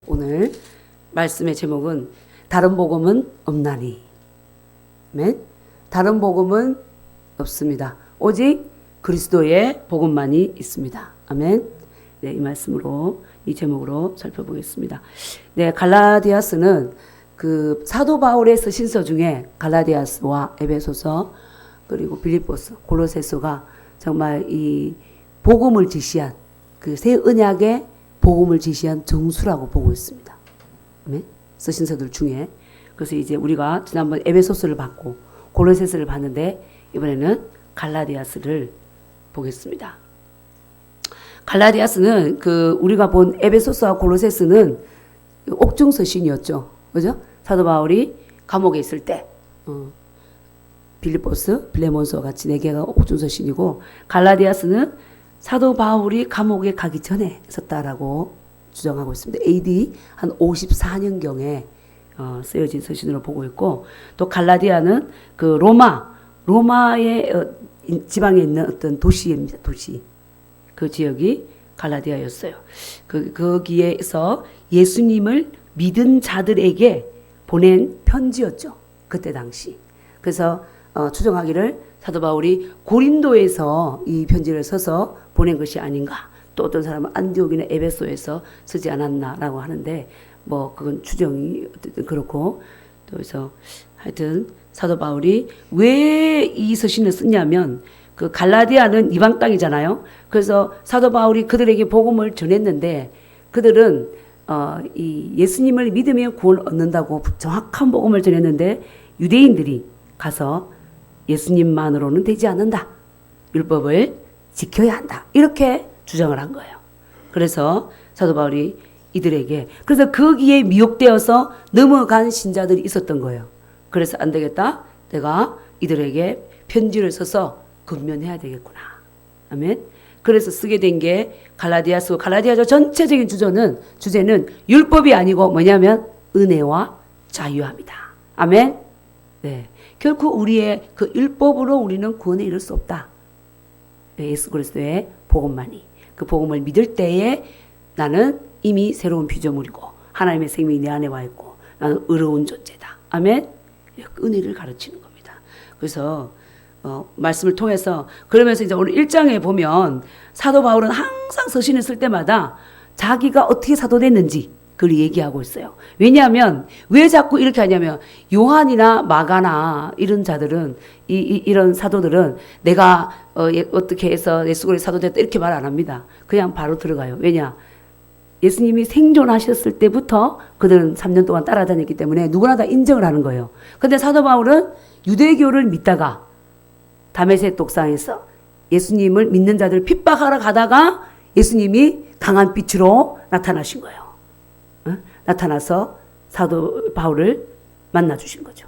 오늘 말씀의 제목은 다른 복음은 없나니. 아멘. 다른 복음은 없습니다. 오직 그리스도의 복음만이 있습니다. 아멘. 네, 이 말씀으로 이 제목으로 살펴보겠습니다. 네, 갈라디아서는 그 사도 바울의 서신서 중에 갈라디아서와 에베소서 그리고 빌립보서, 골로새서가 정말 이 복음을 지시한 그 새 언약의 복음을 지시한 정수라고 보고 있습니다. 아멘. 서신서들 중에. 그래서 이제 우리가 지난번 에베소서를 봤고 골로새서를 봤는데 이번에는 갈라디아서를 보겠습니다. 갈라디아서는 그 우리가 본 에베소서와 골로새서는 옥중 서신이었죠. 그죠? 사도 바울이 감옥에 있을 때 빌립보서, 빌레몬서 같이 4개가 옥중 서신이고 갈라디아서는 사도 바울이 감옥에 가기 전에 썼다라고 주장하고 있습니다. AD 한 54년경에 쓰여진 서신으로 보고 있고, 또 갈라디아는 그 로마의 지방에 있는 어떤 도시입니다. 도시. 그 지역이 갈라디아였어요. 거기에서 예수님을 믿은 자들에게 보낸 편지였죠. 그때 당시. 그래서 추정하기를 사도 바울이 고린도에서 이 편지를 써서 보낸 것이 아닌가. 또 어떤 사람은 안디옥이나 에베소에서 쓰지 않았나라고 하는데 뭐 그건 추정이 어쨌든 그렇고, 또 그래서 하여튼 사도 바울이 왜 이 서신을 썼냐면 그 갈라디아는 이방 땅이잖아요. 그래서 사도 바울이 그들에게 복음을 전했는데 그들은 이 예수님을 믿으면 구원을 얻는다고 정확한 복음을 전했는데 유대인들이 가서 예수님만으로는 되지 않는다. 율법을 지켜야 한다. 이렇게 주장을 한 거예요. 그래서 사도 바울이 이들에게, 그래서 거기에 미혹되어서 넘어간 신자들이 있었던 거예요. 그래서 안 되겠다. 내가 이들에게 편지를 써서 근면해야 되겠구나. 아멘. 그래서 쓰게 된 게 갈라디아서. 갈라디아서 전체적인 주제는 율법이 아니고 뭐냐면 은혜와 자유함이다. 아멘. 네. 결코 우리의 그 율법으로 우리는 구원에 이를 수 없다. 예수 그리스도의 복음만이. 그 복음을 믿을 때에 나는 이미 새로운 피조물이고 하나님의 생명이 내 안에 와 있고 나는 의로운 존재다. 아멘. 은혜를 가르치는 겁니다. 그래서 말씀을 통해서, 그러면서 이제 오늘 1장에 보면 사도 바울은 항상 서신을 쓸 때마다 자기가 어떻게 사도됐는지 그걸 얘기하고 있어요. 왜냐하면 왜 자꾸 이렇게 하냐면 요한이나 마가나 이런 자들은 이런 사도들은 내가 어떻게 해서 예수 그리스도 사도됐다 이렇게 말 안 합니다. 그냥 바로 들어가요. 왜냐? 예수님이 생존하셨을 때부터 그들은 3년 동안 따라다녔기 때문에 누구나 다 인정을 하는 거예요. 그런데 사도 바울은 유대교를 믿다가 다메섹 독상에서 예수님을 믿는 자들을 핍박하러 가다가 예수님이 강한 빛으로 나타나신 거예요. 나타나서 사도 바울을 만나 주신 거죠.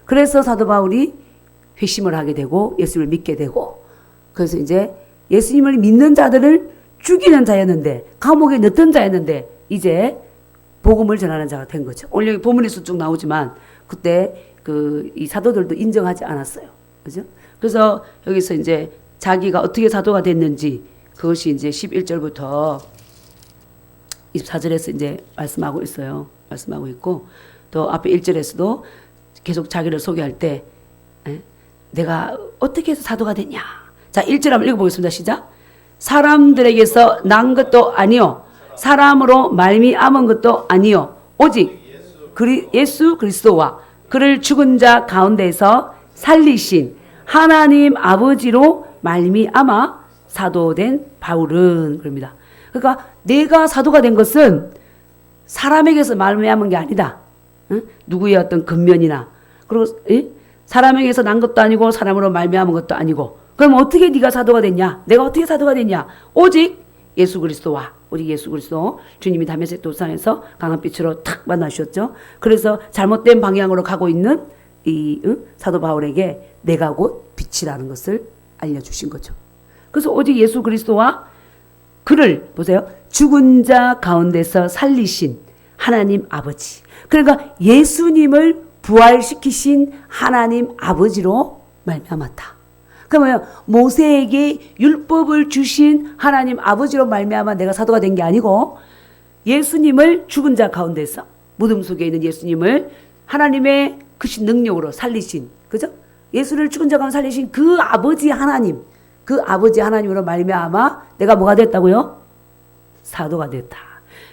그래서 사도 바울이 회심을 하게 되고 예수님을 믿게 되고, 그래서 이제 예수님을 믿는 자들을 죽이는 자였는데, 감옥에 넣던 자였는데 이제 복음을 전하는 자가 된 거죠. 오늘 여기 본문에서 쭉 나오지만 그때 이 사도들도 인정하지 않았어요. 그죠? 그래서 여기서 이제 자기가 어떻게 사도가 됐는지 그것이 이제 11절부터 24절에서 이제 말씀하고 있어요. 말씀하고 있고, 또 앞에 1절에서도 계속 자기를 소개할 때 내가 어떻게 해서 사도가 됐냐. 자, 1절 한번 읽어보겠습니다. 시작. 사람들에게서 난 것도 아니요 사람으로 말미암은 것도 아니요 오직 예수 그리스도와 그를 죽은 자 가운데서 살리신 하나님 아버지로 말미암아 사도된 바울은, 그럽니다. 그러니까 내가 사도가 된 것은 사람에게서 말미암은 게 아니다. 응? 누구의 어떤 근면이나, 그리고 사람에게서 난 것도 아니고 사람으로 말미암은 것도 아니고, 그럼 어떻게 네가 사도가 됐냐? 내가 어떻게 사도가 됐냐? 오직 예수 그리스도와, 우리 예수 그리스도 주님이 다메섹 도상에서 강한 빛으로 탁 만나셨죠. 그래서 잘못된 방향으로 가고 있는 이 사도 바울에게 내가 곧 빛이라는 것을 알려주신 거죠. 그래서 오직 예수 그리스도와 그를 보세요. 죽은 자 가운데서 살리신 하나님 아버지. 그러니까 예수님을 부활시키신 하나님 아버지로 말미암았다. 그러면 모세에게 율법을 주신 하나님 아버지로 말미암아 내가 사도가 된 게 아니고 예수님을 죽은 자 가운데서 무덤 속에 있는 예수님을 하나님의 크신 능력으로 살리신, 그죠? 예수를 죽은 자 가운데 살리신 그 아버지 하나님, 그 아버지 하나님으로 말미암아 내가 뭐가 됐다고요? 사도가 됐다.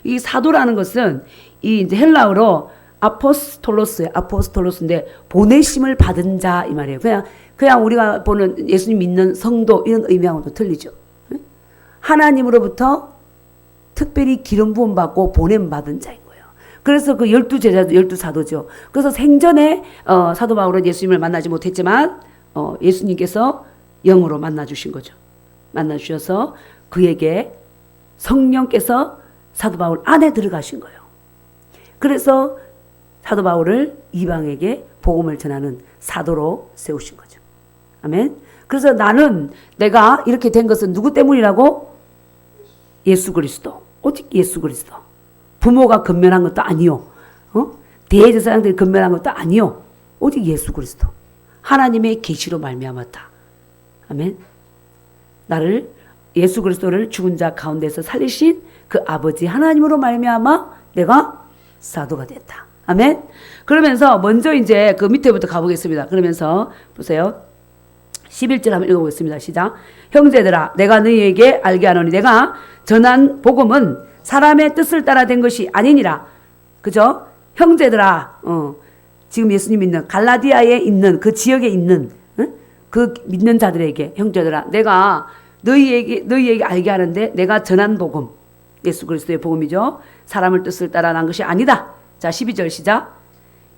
이 사도라는 것은 이 이제 헬라어로 아포스톨로스예요. 아포스톨로스인데 보내심을 받은 자 이 말이에요. 그냥 우리가 보는 예수님 믿는 성도 이런 의미하고도 틀리죠. 하나님으로부터 특별히 기름 부음 받고 보냄 받은 자인 거예요. 그래서 그 12제자도 12사도죠. 그래서 생전에 사도 바울은 예수님을 만나지 못했지만 예수님께서 영으로 만나 주신 거죠. 만나 주셔서 그에게 성령께서 사도 바울 안에 들어가신 거예요. 그래서 사도 바울을 이방에게 복음을 전하는 사도로 세우신 거죠. 아멘. 그래서 내가 이렇게 된 것은 누구 때문이라고? 예수 그리스도. 오직 예수 그리스도. 부모가 건면한 것도 아니요. 대제사장들이 건면한 것도 아니요. 오직 예수 그리스도. 하나님의 계시로 말미암았다. 아멘. 나를 예수 그리스도를 죽은 자 가운데서 살리신 그 아버지 하나님으로 말미암아 내가 사도가 됐다. 아멘. 그러면서 먼저 이제 그 밑에부터 가보겠습니다. 그러면서 보세요. 11절 한번 읽어보겠습니다. 시작. 형제들아 내가 너희에게 알게 하노니 내가 전한 복음은 사람의 뜻을 따라 된 것이 아니니라. 그죠? 형제들아 지금 예수님 믿는 갈라디아에 있는 그 지역에 있는 그 믿는 자들에게 형제들아 내가 너희에게 알게 하는데 내가 전한 복음 예수 그리스도의 복음이죠. 사람의 뜻을 따라 난 것이 아니다. 자 12절 시작.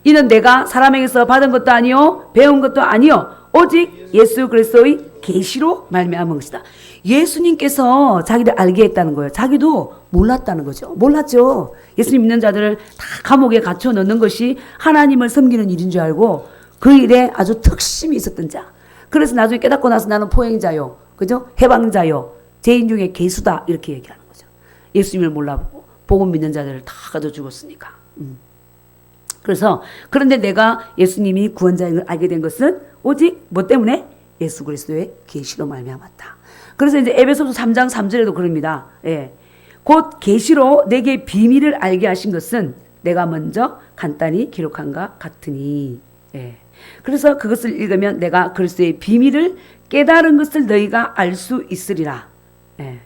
이는 내가 사람에게서 받은 것도 아니요 배운 것도 아니요 오직 예수 그리스도의 계시로 말미암은 것이다. 예수님께서 자기를 알게 했다는 거예요. 자기도 몰랐다는 거죠. 몰랐죠. 예수님 믿는 자들을 다 감옥에 갇혀 넣는 것이 하나님을 섬기는 일인 줄 알고 그 일에 아주 특심이 있었던 자. 그래서 나중에 깨닫고 나서 나는 포행자요. 그죠? 해방자요. 죄인 중에 괴수다. 이렇게 얘기하는 거죠. 예수님을 몰라보고 복음 믿는 자들을 다 가져 죽었으니까. 그래서 그런데 내가 예수님이 구원자인 걸 알게 된 것은 오직 뭐 때문에? 예수 그리스도의 계시로 말미암았다. 그래서 이제 에베소서 3장 3절에도 그럽니다. 예. 곧 계시로 내게 비밀을 알게 하신 것은 내가 먼저 간단히 기록한가 같으니. 예. 그래서 그것을 읽으면 내가 그리스도의 비밀을 깨달은 것을 너희가 알 수 있으리라. 예.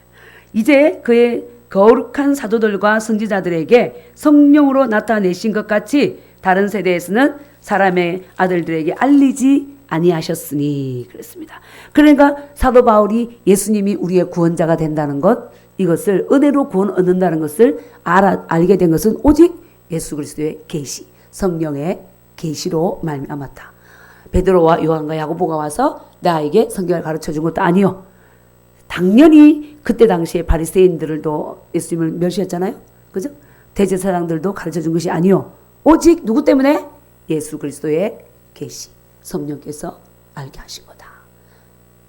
이제 그의 거룩한 사도들과 선지자들에게 성령으로 나타내신 것 같이 다른 세대에서는 사람의 아들들에게 알리지 아니하셨으니 그랬습니다. 그러니까 사도 바울이 예수님이 우리의 구원자가 된다는 것, 이것을 은혜로 구원 얻는다는 것을 알게 된 것은 오직 예수 그리스도의 계시, 성령의 계시로 말미암았다. 베드로와 요한과 야고보가 와서 나에게 성경을 가르쳐 준 것도 아니요. 당연히 그때 당시에 바리새인들도 예수님을 멸시했잖아요. 그죠? 대제사장들도 가르쳐 준 것이 아니요. 오직 누구 때문에? 예수 그리스도의 계시, 성령께서 알게 하신 거다.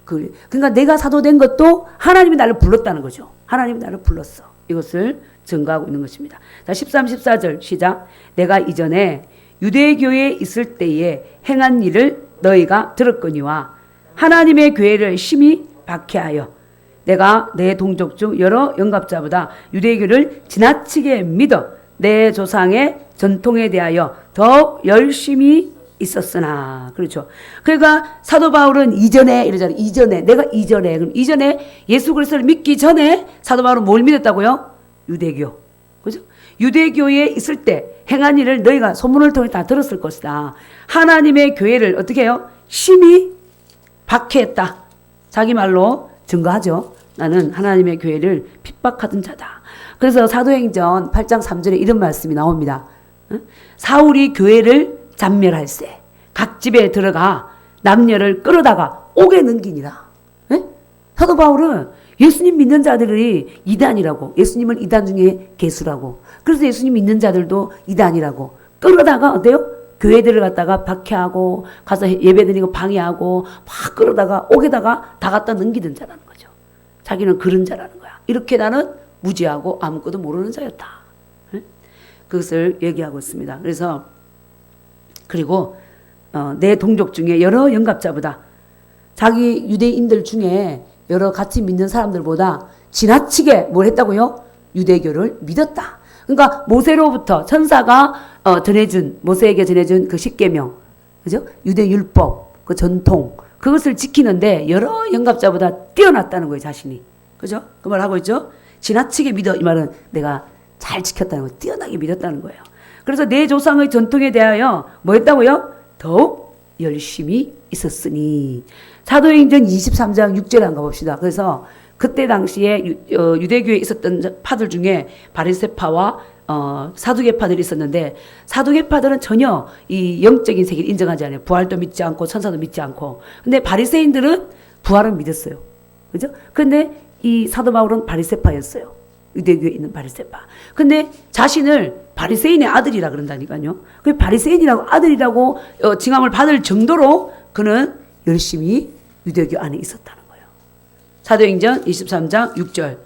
그러니까 내가 사도된 것도 하나님이 나를 불렀다는 거죠. 하나님이 나를 불렀어. 이것을 증거하고 있는 것입니다. 자, 13, 14절 시작. 내가 이전에 유대교에 있을 때에 행한 일을 너희가 들었거니와 하나님의 교회를 심히 박해하여 내가 내 동족 중 여러 영갑자보다 유대교를 지나치게 믿어 내 조상의 전통에 대하여 더욱 열심히 있었으나. 그렇죠. 그러니까 사도 바울은 이전에 이러잖아요. 내가 이전에. 그럼 이전에 예수 그리스도를 믿기 전에 사도 바울은 뭘 믿었다고요? 유대교. 그죠? 유대교에 있을 때 행한 일을 너희가 소문을 통해 다 들었을 것이다. 하나님의 교회를 어떻게 해요? 심히 박해했다. 자기 말로 증거하죠. 나는 하나님의 교회를 핍박하던 자다. 그래서 사도행전 8장 3절에 이런 말씀이 나옵니다. 사울이 교회를 잔멸할세 각 집에 들어가 남녀를 끌어다가 옥에 넘기니라. 사도 바울은 예수님 믿는 자들이 이단이라고, 예수님을 이단 중에 개수라고, 그래서 예수님 믿는 자들도 이단이라고 끌어다가 어때요? 교회들을 갖다가 박해하고 가서 예배드리고 방해하고 막 끌어다가 옥에다가 다 갖다 넘기던 자라는 거죠. 자기는 그런 자라는 거야. 이렇게 나는 무지하고 아무것도 모르는 자였다. 그것을 얘기하고 있습니다. 그래서 그리고 내 동족 중에 여러 영갑자보다, 자기 유대인들 중에 여러 같이 믿는 사람들보다 지나치게 뭘 했다고요? 유대교를 믿었다. 그러니까 모세로부터 천사가 모세에게 전해준 그 십계명, 그죠? 유대 율법, 그 전통, 그것을 지키는데 여러 영갑자보다 뛰어났다는 거예요, 자신이. 그죠? 그 말 하고 있죠? 지나치게 믿어. 이 말은 내가 잘 지켰다는 거예요. 뛰어나게 믿었다는 거예요. 그래서 내 조상의 전통에 대하여 뭐 했다고요? 더욱 열심히 있었으니. 사도행전 23장 6절에 한번 가봅시다. 그래서 그때 당시에 유대교에 있었던 파들 중에 바리새파와 사두개파들이 있었는데, 사두개파들은 전혀 이 영적인 세계를 인정하지 않아요. 부활도 믿지 않고 천사도 믿지 않고. 근데 바리새인들은 부활은 믿었어요. 그죠? 근데 이 사도 바울은 바리새파였어요. 유대교에 있는 바리새파. 근데 자신을 바리새인의 아들이라 그런다니까요. 그 바리새인이라고 아들이라고 징함을 받을 정도로 그는 열심히 유대교 안에 있었다는 거예요. 사도행전 23장 6절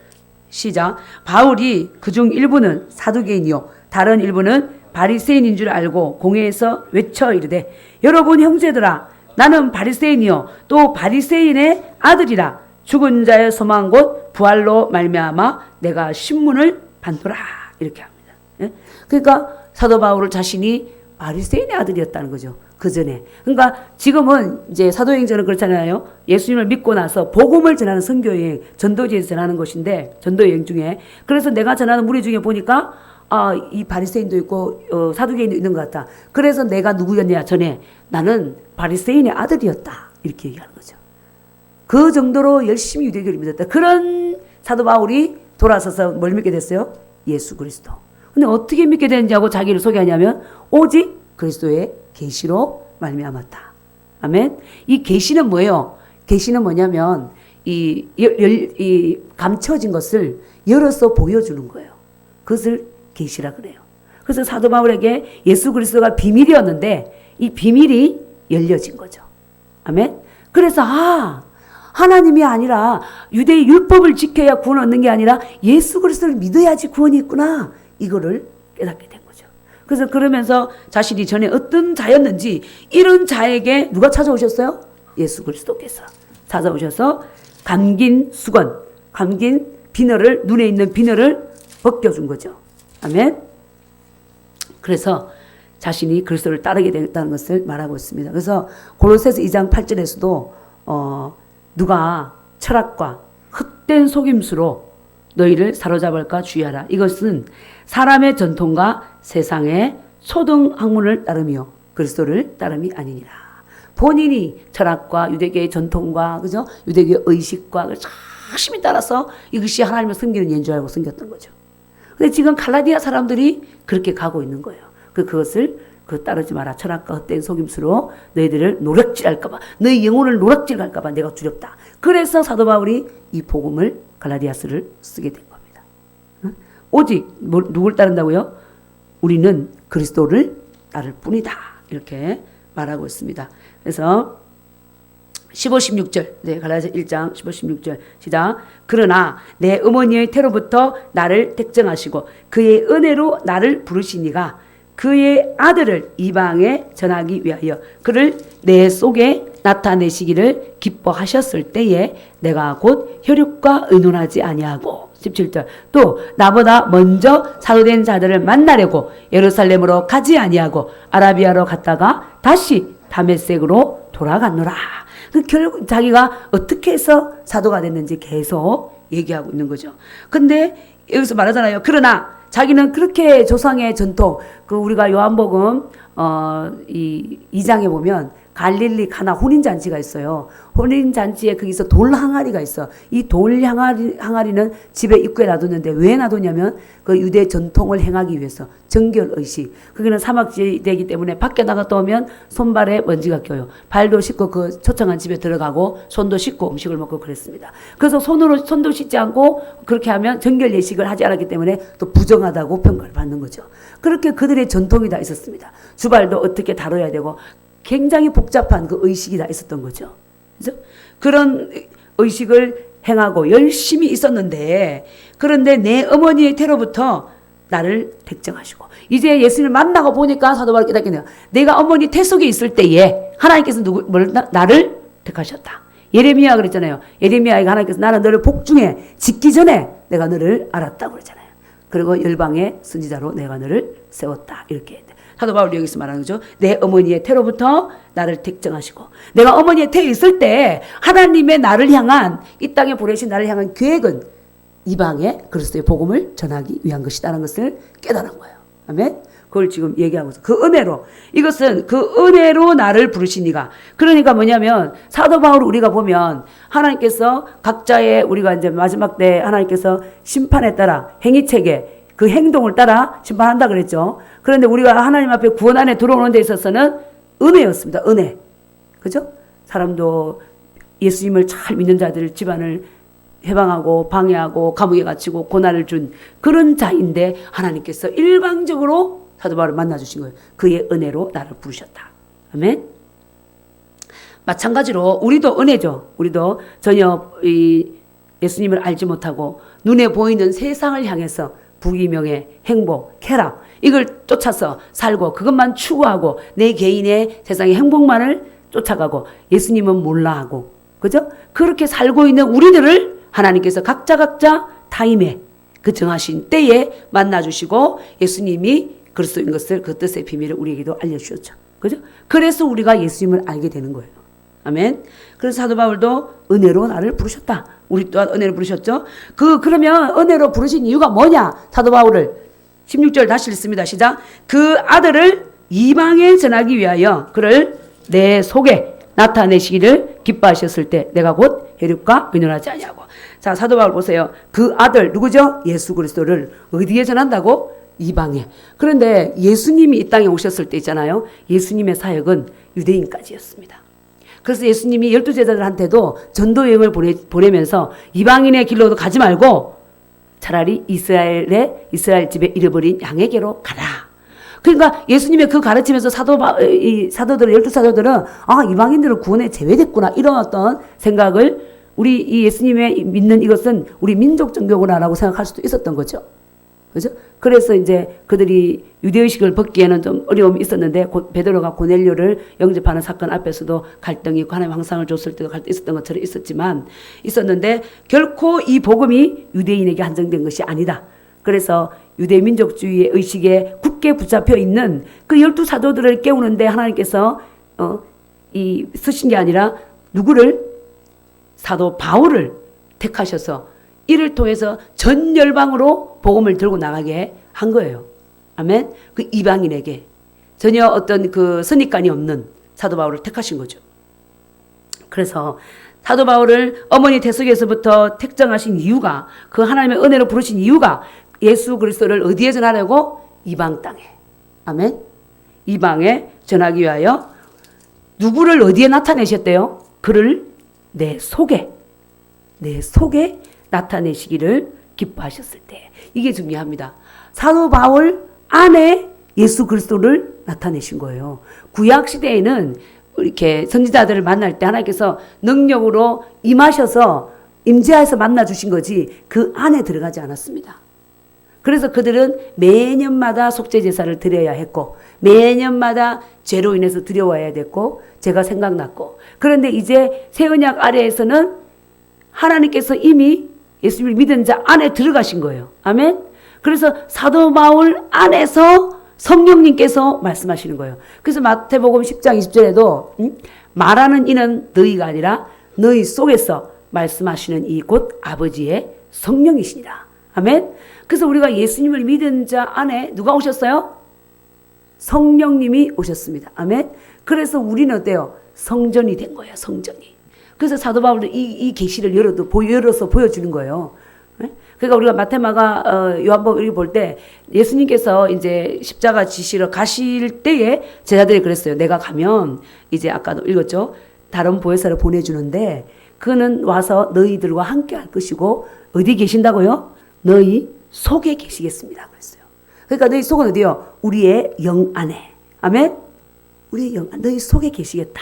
시작. 바울이 그중 일부는 사두개인이요 다른 일부는 바리새인인 줄 알고 공회에서 외쳐 이르되, 여러분 형제들아, 나는 바리새인이요 또 바리새인의 아들이라. 죽은 자의 소망 곧 부활로 말미암아 내가 신문을 받노라. 이렇게 합니다. 예? 그러니까 사도 바울을 자신이 바리새인의 아들이었다는 거죠. 그 전에. 그러니까 지금은 이제 사도행전은 그렇잖아요. 예수님을 믿고 나서 복음을 전하는 선교여행, 전도지에서 전하는 것인데, 전도여행 중에. 그래서 내가 전하는 무리 중에 보니까 이 바리새인도 있고 사두개인도 있는 것 같다. 그래서 내가 누구였냐 전에 나는 바리새인의 아들이었다. 이렇게 얘기하는 거죠. 그 정도로 열심히 유대교를 믿었다. 그런 사도 바울이 돌아서서 뭘 믿게 됐어요? 예수 그리스도. 근데 어떻게 믿게 되는지하고 자기를 소개하냐면 오직 그리스도의 계시로 말미암았다. 아멘. 이 계시는 뭐예요? 계시는 뭐냐면 이 감춰진 것을 열어서 보여주는 거예요. 그것을 계시라 그래요. 그래서 사도 바울에게 예수 그리스도가 비밀이었는데 이 비밀이 열려진 거죠. 아멘. 그래서 하나님이 아니라 유대의 율법을 지켜야 구원 얻는 게 아니라 예수 그리스도를 믿어야지 구원이 있구나. 이거를 깨닫게 된 거죠. 그래서 그러면서 자신이 전에 어떤 자였는지 이런 자에게 누가 찾아오셨어요? 예수 그리스도께서 찾아오셔서 감긴 수건, 감긴 비늘을, 눈에 있는 비늘을 벗겨준 거죠. 아멘. 그래서 자신이 그리스도를 따르게 됐다는 것을 말하고 있습니다. 그래서 골로새서 2장 8절에서도 누가 철학과 헛된 속임수로 너희를 사로잡을까 주의하라. 이것은 사람의 전통과 세상의 초등 학문을 따르며 그리스도를 따름이 아니니라. 본인이 철학과 유대교의 전통과 그죠? 유대교의 의식과 열심히 따라서 이것이 하나님을 섬기는 예인 줄 알고 섬겼던 거죠. 근데 지금 갈라디아 사람들이 그렇게 가고 있는 거예요. 그것을 따르지 마라. 철학과 헛된 속임수로 너희들을 노략질할까봐, 너희 영혼을 노략질할까봐 내가 두렵다. 그래서 사도 바울이 이 복음을 갈라디아서를 쓰게 된 겁니다. 오직 누굴 따른다고요? 우리는 그리스도를 따를 뿐이다. 이렇게 말하고 있습니다. 그래서 15, 16절, 네, 갈라디아서 1장 15, 16절 시작. 그러나 내 어머니의 태로부터 나를 택정하시고 그의 은혜로 나를 부르시니가 그의 아들을 이방에 전하기 위하여 그를 내 속에 나타내시기를 기뻐하셨을 때에 내가 곧 혈육과 의논하지 아니하고 17절 또 나보다 먼저 사도된 자들을 만나려고 예루살렘으로 가지 아니하고 아라비아로 갔다가 다시 다메섹으로 돌아갔노라. 결국 자기가 어떻게 해서 사도가 됐는지 계속 얘기하고 있는 거죠. 근데 여기서 말하잖아요. 그러나 자기는 그렇게 조상의 전통, 우리가 요한복음 2장에 보면 갈릴리 가나 혼인잔치가 있어요. 혼인잔치에 거기서 돌 항아리가 있어. 이 돌 항아리는 집에 입구에 놔뒀는데 왜 놔뒀냐면 그 유대 전통을 행하기 위해서 정결의식. 거기는 사막지대이기 때문에 밖에 나갔다 오면 손발에 먼지가 껴요. 발도 씻고 그 초청한 집에 들어가고 손도 씻고 음식을 먹고 그랬습니다. 그래서 손도 씻지 않고 그렇게 하면 정결예식을 하지 않았기 때문에 또 부정하다고 평가를 받는 거죠. 그렇게 그들의 전통이 다 있었습니다. 주발도 어떻게 다뤄야 되고 굉장히 복잡한 그 의식이 다 있었던 거죠. 그죠? 그런 의식을 행하고 열심히 있었는데, 그런데 내 어머니의 태로부터 나를 택정하시고, 이제 예수님을 만나고 보니까 사도 바울이 깨닫겠네요. 내가 어머니 태 속에 있을 때에 하나님께서 나를 택하셨다. 예레미야 그랬잖아요. 예레미야에게 하나님께서 나는 너를 복중에 짓기 전에 내가 너를 알았다고 그랬잖아요. 그리고 열방의 선지자로 내가 너를 세웠다. 이렇게 사도 바울이 여기서 말하는 거죠. 내 어머니의 태로부터 나를 택정하시고, 내가 어머니의 태에 있을 때 하나님의 나를 향한, 이 땅에 보내신 나를 향한 계획은 이방에 그리스도의 복음을 전하기 위한 것이다라는 것을 깨달은 거예요. 아멘. 그걸 지금 얘기하고 있어. 그 은혜로, 이것은 그 은혜로 나를 부르시니가. 그러니까 뭐냐면 사도 바울 우리가 보면 하나님께서 각자의, 우리가 이제 마지막 때 하나님께서 심판에 따라 행위체계, 그 행동을 따라 심판한다 그랬죠. 그런데 우리가 하나님 앞에 구원 안에 들어오는 데 있어서는 은혜였습니다. 은혜. 그죠? 사람도 예수님을 잘 믿는 자들 집안을 해방하고 방해하고 감옥에 갇히고 고난을 준 그런 자인데 하나님께서 일방적으로 사도 바울을 만나주신 거예요. 그의 은혜로 나를 부르셨다. 아멘. 마찬가지로 우리도 은혜죠. 우리도 전혀 이 예수님을 알지 못하고 눈에 보이는 세상을 향해서 부귀명예, 행복, 쾌락 이걸 쫓아서 살고 그것만 추구하고 내 개인의 세상의 행복만을 쫓아가고 예수님은 몰라 하고, 그죠? 그렇게 살고 있는 우리들을 하나님께서 각자 타임에 그 정하신 때에 만나주시고 예수님이 그리스도인 것을, 그 뜻의 비밀을 우리에게도 알려주셨죠. 그죠? 그래서 우리가 예수님을 알게 되는 거예요. 아멘. 그래서 사도 바울도 은혜로 나를 부르셨다. 우리 또한 은혜로 부르셨죠. 그러면 은혜로 부르신 이유가 뭐냐? 사도 바울을 16절 다시 읽습니다. 시작. 그 아들을 이방에 전하기 위하여 그를 내 속에 나타내시기를 기뻐하셨을 때 내가 곧 혈육과 의논하지 아니하고. 자, 사도 바울 보세요. 그 아들 누구죠? 예수 그리스도를 어디에 전한다고? 이방에. 그런데 예수님이 이 땅에 오셨을 때 있잖아요. 예수님의 사역은 유대인까지였습니다. 그래서 예수님이 12제자들한테도 전도 여행을 보내면서 이방인의 길로도 가지 말고 차라리 이스라엘 집에 잃어버린 양에게로 가라. 그러니까 예수님의 그 가르치면서 사도들은, 12사도들은 이방인들은 구원에 제외됐구나, 이런 어떤 생각을, 우리 이 예수님의 믿는 이것은 우리 민족 종교구나라고 생각할 수도 있었던 거죠. 그죠? 그래서 이제 그들이 유대의식을 벗기에는 좀 어려움이 있었는데, 베드로가 고넬료를 영접하는 사건 앞에서도 갈등이 있고 하나님 황상을 줬을 때도 갈등이 있었던 것처럼 있었는데 결코 이 복음이 유대인에게 한정된 것이 아니다. 그래서 유대 민족주의의 의식에 굳게 붙잡혀 있는 그 12사도들을 깨우는데 하나님께서 쓰신 게 아니라 누구를? 사도 바울을 택하셔서 이를 통해서 전 열방으로 복음을 들고 나가게 한 거예요. 아멘. 그 이방인에게 전혀 어떤 그 선입관이 없는 사도 바울을 택하신 거죠. 그래서 사도 바울을 어머니 태속에서부터 택정하신 이유가, 그 하나님의 은혜로 부르신 이유가 예수 그리스도를 어디에 전하려고? 이방 땅에. 아멘. 이방에 전하기 위하여 누구를 어디에 나타내셨대요? 그를 내 속에 나타내시기를 기뻐하셨을 때. 이게 중요합니다. 사도 바울 안에 예수 그리스도를 나타내신 거예요. 구약 시대에는 이렇게 선지자들을 만날 때 하나님께서 능력으로 임하셔서 임재하여서 만나 주신 거지 그 안에 들어가지 않았습니다. 그래서 그들은 매년마다 속죄 제사를 드려야 했고 매년마다 죄로 인해서 두려워해야 됐고 죄가 생각났고, 그런데 이제 새 언약 아래에서는 하나님께서 이미 예수님을 믿은 자 안에 들어가신 거예요. 아멘. 그래서 사도 바울 안에서 성령님께서 말씀하시는 거예요. 그래서 마태복음 10장 20절에도 말하는 이는 너희가 아니라 너희 속에서 말씀하시는 이 곧 아버지의 성령이시니라. 아멘. 그래서 우리가 예수님을 믿은 자 안에 누가 오셨어요? 성령님이 오셨습니다. 아멘. 그래서 우리는 어때요? 성전이 된 거예요. 성전이. 그래서 사도 바울도 이 계시를 열어서 보여주는 거예요. 그러니까 우리가 마테마가 요한복음 이렇게 볼 때 예수님께서 이제 십자가 지시러 가실 때에 제자들이 그랬어요. 내가 가면 이제 아까도 읽었죠. 다른 보혜사를 보내주는데 그는 와서 너희들과 함께 할 것이고 어디 계신다고요? 너희 속에 계시겠습니다. 그랬어요. 그러니까 너희 속은 어디요? 우리의 영 안에. 아멘. 우리의 영 안에 너희 속에 계시겠다.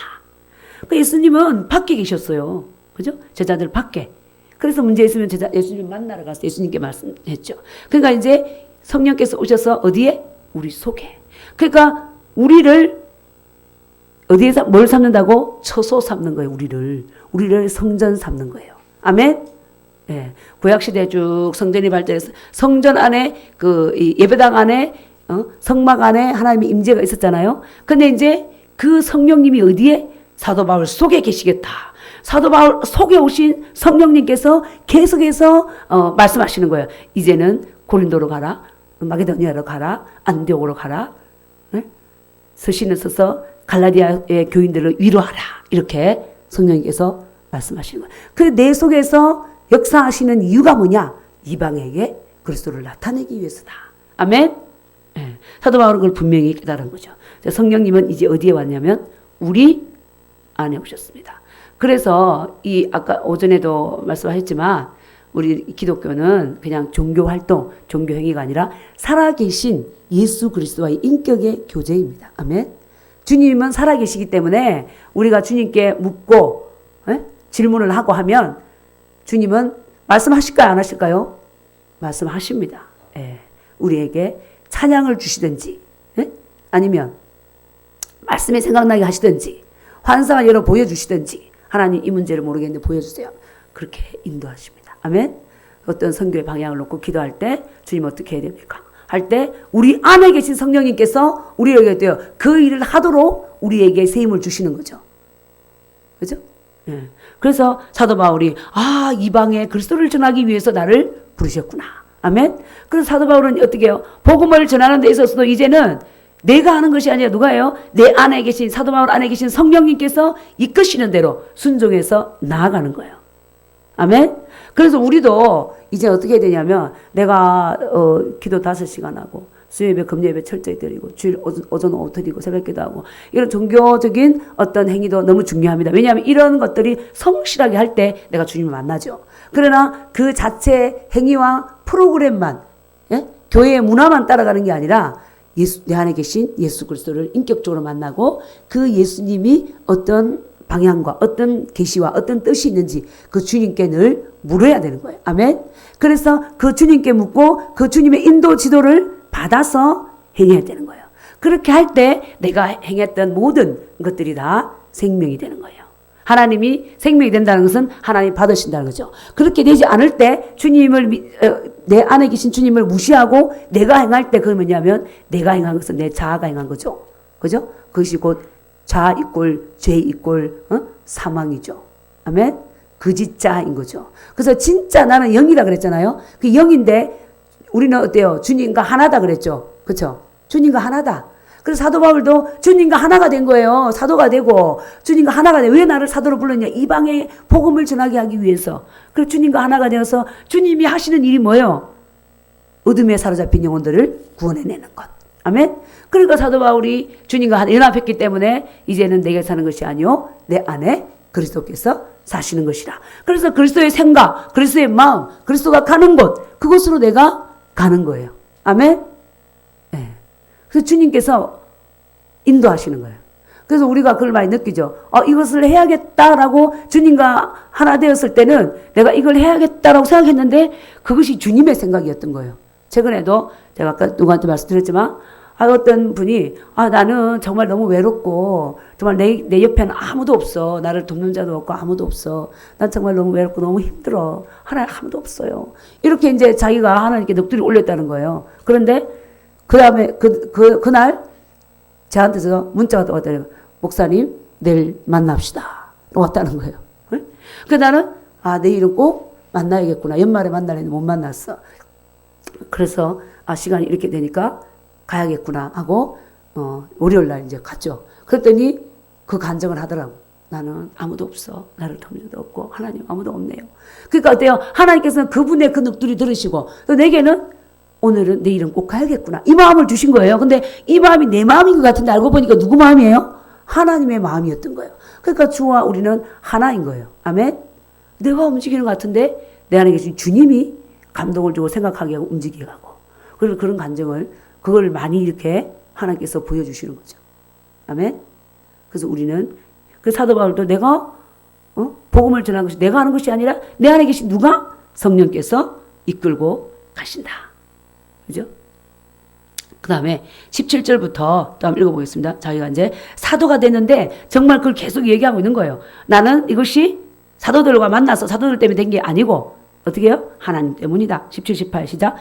그러니까 예수님은 밖에 계셨어요. 그죠? 제자들 밖에. 그래서 문제 있으면 예수님 만나러 가서 예수님께 말씀했죠. 그러니까 이제 성령께서 오셔서 어디에? 우리 속에. 그러니까 우리를 어디에서 뭘 삼는다고? 처소 삼는 거예요. 우리를 성전 삼는 거예요. 아멘. 예. 구약시대 쭉 성전이 발전해서 성전 안에 이 예배당 안에 성막 안에 하나님의 임재가 있었잖아요. 근데 이제 그 성령님이 어디에? 사도 바울 속에 계시겠다. 사도 바울 속에 오신 성령님께서 계속해서 말씀하시는 거예요. 이제는 고린도로 가라. 마게도니아로 가라. 안디옥으로 가라. 네? 서신을 써서 갈라디아의 교인들을 위로하라. 이렇게 성령님께서 말씀하시는 거예요. 그 내 속에서 역사하시는 이유가 뭐냐? 이방에게 그리스도를 나타내기 위해서다. 아멘? 네. 사도 바울은 그걸 분명히 깨달은 거죠. 성령님은 이제 어디에 왔냐면 우리 안에 오셨습니다. 그래서 아까 오전에도 말씀하셨지만 우리 기독교는 그냥 종교 활동, 종교 행위가 아니라 살아계신 예수 그리스도와의 인격의 교제입니다. 아멘. 주님은 살아계시기 때문에 우리가 주님께 묻고 질문을 하고 하면 주님은 말씀하실까요? 안 하실까요? 말씀하십니다. 예. 우리에게 찬양을 주시든지 아니면 말씀이 생각나게 하시든지 환상을 열어 보여주시든지 하나님 이 문제를 모르겠는데 보여주세요. 그렇게 인도하십니다. 아멘. 어떤 선교의 방향을 놓고 기도할 때 주님 어떻게 해야 됩니까? 할 때 우리 안에 계신 성령님께서 우리에게 어때요? 그 일을 하도록 우리에게 새 힘을 주시는 거죠. 그죠? 예. 그래서 사도 바울이 이방에 그리스도를 전하기 위해서 나를 부르셨구나. 아멘. 그래서 사도 바울은 어떻게 해요? 복음을 전하는 데 있어서도 이제는 내가 하는 것이 아니라 누가 해요? 내 안에 계신 사도 바울 안에 계신 성령님께서 이끄시는 대로 순종해서 나아가는 거예요. 아멘. 그래서 우리도 이제 어떻게 해야 되냐면 내가 기도 5시간 하고 수요예배 금요예배 철저히 드리고 주일 오전 오후 드리고 새벽기도 하고 이런 종교적인 어떤 행위도 너무 중요합니다. 왜냐하면 이런 것들이 성실하게 할 때 내가 주님을 만나죠. 그러나 그 자체 행위와 프로그램만 교회의 문화만 따라가는 게 아니라 내 안에 계신 예수 그리스도를 인격적으로 만나고 그 예수님이 어떤 방향과 어떤 계시와 어떤 뜻이 있는지 그 주님께 늘 물어야 되는 거예요. 아멘. 그래서 그 주님께 묻고 그 주님의 인도 지도를 받아서 행해야 되는 거예요. 그렇게 할 때 내가 행했던 모든 것들이 다 생명이 되는 거예요. 하나님이 생명이 된다는 것은 하나님이 받으신다는 거죠. 그렇게 되지 않을 때 내 안에 계신 주님을 무시하고 내가 행할 때 그건 뭐냐면 내가 행한 것은 내 자아가 행한 거죠. 그죠? 그것이 곧 자아 이꼴 죄 이꼴 사망이죠. 아멘. 거짓자인 거죠. 그래서 진짜 나는 영이다 그랬잖아요. 그 영인데 우리는 어때요? 주님과 하나다 그랬죠. 그렇죠? 주님과 하나다. 그래서 사도 바울도 주님과 하나가 된 거예요. 사도가 되고 주님과 하나가 돼. 왜 나를 사도로 불렀냐? 이방에 복음을 전하게 하기 위해서. 그래서 주님과 하나가 되어서 주님이 하시는 일이 뭐예요? 어둠에 사로잡힌 영혼들을 구원해내는 것. 아멘. 그러니까 사도 바울이 주님과 연합했기 때문에 이제는 내가 사는 것이 아니요 내 안에 그리스도께서 사시는 것이라. 그래서 그리스도의 생각, 그리스도의 마음, 그리스도가 가는 곳, 그곳으로 내가 가는 거예요. 아멘. 네. 그래서 주님께서 인도하시는 거예요. 그래서 우리가 그걸 많이 느끼죠. 이것을 해야겠다라고 주님과 하나 되었을 때는 내가 이걸 해야겠다라고 생각했는데 그것이 주님의 생각이었던 거예요. 최근에도 제가 아까 누구한테 말씀드렸지만 어떤 분이 나는 정말 너무 외롭고 정말 내 옆에는 아무도 없어. 나를 돕는 자도 없고 아무도 없어. 난 정말 너무 외롭고 너무 힘들어. 하나님 아무도 없어요. 이렇게 이제 자기가 하나님께 넋두리 올렸다는 거예요. 그런데 그 다음에 그날 저한테서 문자가 왔더니 목사님 내일 만납시다. 왔다는 거예요. 그래서 나는 내일은 꼭 만나야겠구나. 연말에 만나려는데 못 만났어. 그래서 시간이 이렇게 되니까 가야겠구나 하고 월요일 날 이제 갔죠. 그랬더니 그 간증을 하더라고. 나는 아무도 없어. 나를 돕는 자도 없고 하나님 아무도 없네요. 그러니까 어때요? 하나님께서는 그분의 그 넋두리 들으시고 또 내게는 오늘은 내일은 꼭 가야겠구나. 이 마음을 주신 거예요. 근데 이 마음이 내 마음인 것 같은데 알고 보니까 누구 마음이에요? 하나님의 마음이었던 거예요. 그러니까 주와 우리는 하나인 거예요. 아멘. 내가 움직이는 것 같은데 내 안에 계신 주님이 감동을 주고 생각하게 하고 움직이게 하고 그래서 그런 감정을 그걸 많이 이렇게 하나님께서 보여주시는 거죠. 아멘. 그래서 우리는 그 사도 바울도 내가 복음을 전하는 것이 내가 하는 것이 아니라 내 안에 계신 누가? 성령께서 이끌고 가신다. 그죠? 그 다음에 17절부터 또 한번 읽어보겠습니다. 자기가 이제 사도가 됐는데 정말 그걸 계속 얘기하고 있는 거예요. 나는 이것이 사도들과 만나서 사도들 때문에 된 게 아니고 어떻게 해요? 하나님 때문이다. 17, 18 시작.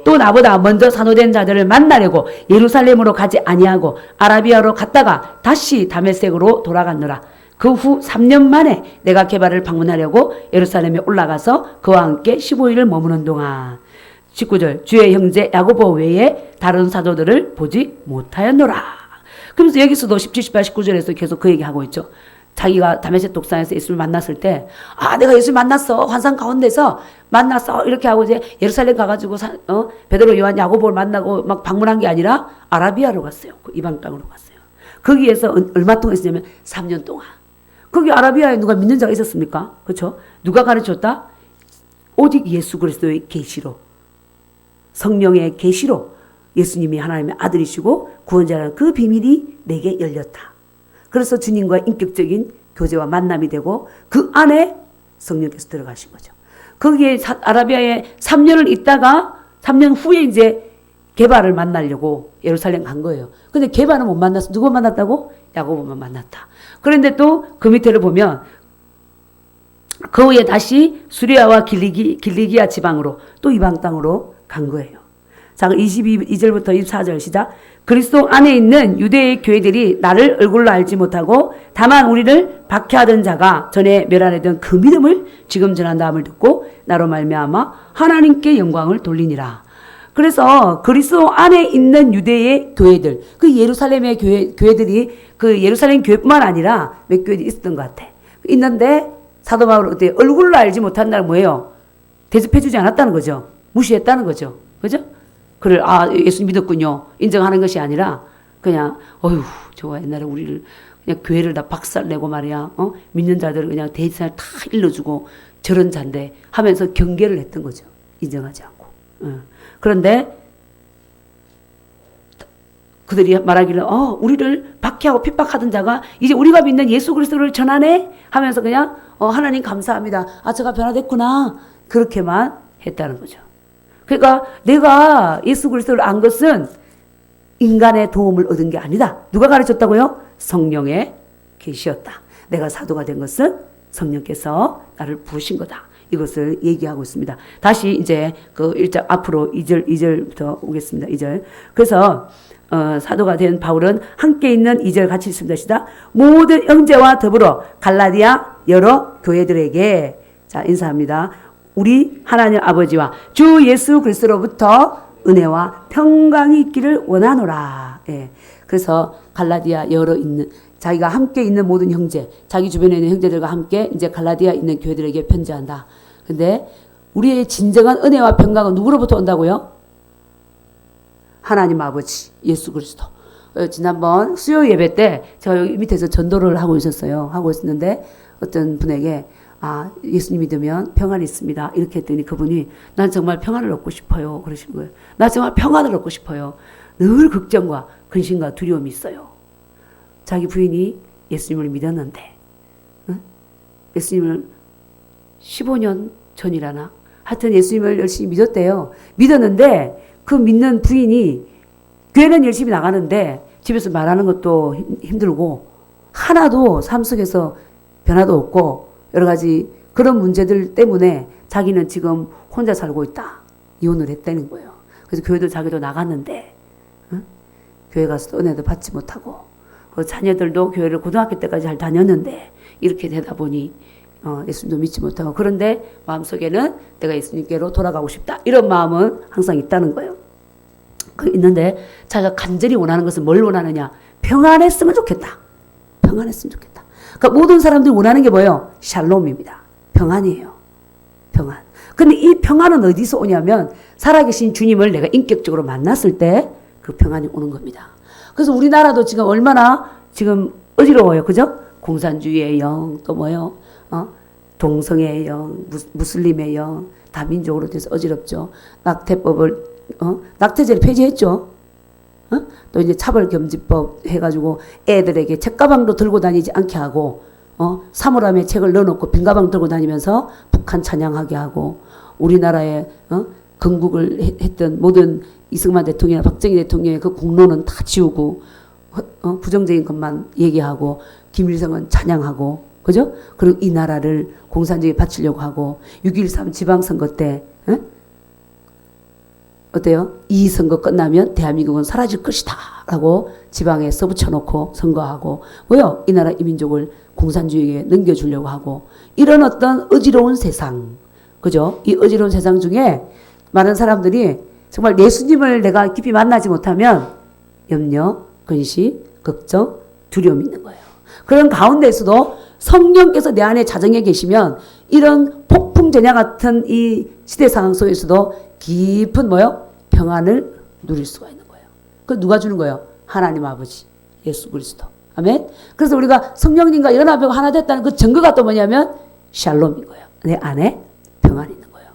또 나보다 먼저 산호된 자들을 만나려고 예루살렘으로 가지 아니하고 아라비아로 갔다가 다시 다메섹으로 돌아갔노라. 그 후 3년 만에 내가 게바를 방문하려고 예루살렘에 올라가서 그와 함께 15일을 머무는 동안 19절 주의 형제 야고보 외에 다른 사도들을 보지 못하였노라. 그러면서 여기서도 17, 18, 19절에서 계속 그 얘기하고 있죠. 자기가 다메섹 독산에서 예수를 만났을 때, 아, 내가 예수를 만났어. 환상 가운데서 만났어. 이렇게 하고 이제 예루살렘 가가지고, 베드로, 요한, 야고보를 만나고 막 방문한 게 아니라 아라비아로 갔어요. 그 이방 땅으로 갔어요. 거기에서 얼마 동안 있었냐면 3년 동안. 거기 아라비아에 누가 믿는 자가 있었습니까? 그렇죠? 누가 가르쳤다? 오직 예수 그리스도의 계시로, 성령의 계시로 예수님이 하나님의 아들이시고 구원자라는 그 비밀이 내게 열렸다. 그래서 주님과 인격적인 교제와 만남이 되고 그 안에 성령께서 들어가신 거죠. 거기에 아라비아에 3년을 있다가 3년 후에 이제 게바를 만나려고 예루살렘 간 거예요. 근데 게바는 못 만났어. 누구 만났다고? 야고보만 만났다. 그런데 또 그 밑에를 보면 그 후에 다시 수리아와 길리기아 지방으로 또 이방 땅으로 간 거예요. 자, 22절부터 24절 시작. 그리스도 안에 있는 유대의 교회들이 나를 얼굴로 알지 못하고 다만 우리를 박해하던 자가 전에 멸하려던 그 믿음을 지금 전한다함을 듣고 나로 말미암아 하나님께 영광을 돌리니라. 그래서 그리스도 안에 있는 유대의 교회들, 그 예루살렘의 교회들이 그 예루살렘 교회뿐만 아니라 몇 교회들이 있었던 것 같아. 있는데 사도 바울은 어때? 얼굴로 알지 못한다는 뭐예요? 대접해주지 않았다는 거죠. 무시했다는 거죠. 그죠? 그를 예수 믿었군요. 인정하는 것이 아니라 그냥 어휴 저거 옛날에 우리를 그냥 교회를 다 박살내고 말이야. 믿는 자들을 그냥 대지산을 다 일러주고 저런 잔데 하면서 경계를 했던 거죠. 인정하지 않고. 그런데 그들이 말하기를 우리를 박해하고 핍박하던 자가 이제 우리가 믿는 예수 그리스도를 전하네 하면서 그냥 하나님 감사합니다. 제가 변화됐구나. 그렇게만 했다는 거죠. 그러니까 내가 예수 그리스도를 안 것은 인간의 도움을 얻은 게 아니다. 누가 가르쳤다고요? 성령의 계시였다. 내가 사도가 된 것은 성령께서 나를 부르신 거다. 이것을 얘기하고 있습니다. 다시 이제 그 1장 앞으로 2절부터 오겠습니다. 2절. 그래서 사도가 된 바울은 함께 있는 2절 같이 읽습니다. 시작. 모든 형제와 더불어 갈라디아 여러 교회들에게 자 인사합니다. 우리 하나님 아버지와 주 예수 그리스도로부터 은혜와 평강이 있기를 원하노라. 예. 그래서 갈라디아 여러 있는 자기가 함께 있는 모든 형제, 자기 주변에 있는 형제들과 함께 이제 갈라디아 있는 교회들에게 편지한다. 근데 우리의 진정한 은혜와 평강은 누구로부터 온다고요? 하나님 아버지, 예수 그리스도. 지난번 수요 예배 때 제가 여기 밑에서 전도를 하고 있었어요. 하고 있었는데 어떤 분에게 예수님 믿으면 평안이 있습니다. 이렇게 했더니 그분이 난 정말 평안을 얻고 싶어요. 그러시는 거예요. 나 정말 평안을 얻고 싶어요. 늘 걱정과 근심과 두려움이 있어요. 자기 부인이 예수님을 믿었는데 예수님을 15년 전이라나 하여튼 예수님을 열심히 믿었대요. 믿었는데 그 믿는 부인이 교회는 열심히 나가는데 집에서 말하는 것도 힘들고 하나도 삶 속에서 변화도 없고 여러 가지 그런 문제들 때문에 자기는 지금 혼자 살고 있다. 이혼을 했다는 거예요. 그래서 교회도 자기도 나갔는데 교회 가서 은혜도 받지 못하고 그 자녀들도 교회를 고등학교 때까지 잘 다녔는데 이렇게 되다 보니 예수님도 믿지 못하고 그런데 마음속에는 내가 예수님께로 돌아가고 싶다. 이런 마음은 항상 있다는 거예요. 있는데 자기가 간절히 원하는 것은 뭘 원하느냐. 평안했으면 좋겠다. 평안했으면 좋겠다. 그러니까 모든 사람들이 원하는 게 뭐예요? 샬롬입니다. 평안이에요. 평안. 근데 이 평안은 어디서 오냐면 살아계신 주님을 내가 인격적으로 만났을 때 그 평안이 오는 겁니다. 그래서 우리나라도 지금 얼마나 지금 어지러워요. 그죠? 공산주의의 영, 또 뭐요? 동성애의 영, 무슬림의 영, 다민족으로 돼서 어지럽죠. 낙태법을, 낙태죄를 폐지했죠. 또 이제 차별금지법 해가지고 애들에게 책가방도 들고 다니지 않게 하고, 사물함에 책을 넣어놓고 빈 가방 들고 다니면서 북한 찬양하게 하고, 우리나라에, 건국을 했던 모든 이승만 대통령이나 박정희 대통령의 그 공로는 다 지우고, 부정적인 것만 얘기하고, 김일성은 찬양하고, 그죠? 그리고 이 나라를 공산주의에 바치려고 하고 6.13 지방선거 때 어때요? 이 선거 끝나면 대한민국은 사라질 것이다 라고 지방에 써붙여놓고 선거하고 뭐요? 이 나라 이 민족을 공산주의에 넘겨주려고 하고 이런 어떤 어지러운 세상, 그죠? 이 어지러운 세상 중에 많은 사람들이 정말 예수님을 내가 깊이 만나지 못하면 염려, 근심, 걱정, 두려움이 있는 거예요. 그런 가운데서도 성령께서 내 안에 자정해 계시면 이런 폭풍전야 같은 이 시대 상황 속에서도 깊은 뭐요? 평안을 누릴 수가 있는 거예요. 그 누가 주는 거예요? 하나님 아버지 예수 그리스도. 아멘. 그래서 우리가 성령님과 연합하고 하나 됐다는 그 증거가 또 뭐냐면 샬롬인 거예요. 내 안에 평안이 있는 거예요.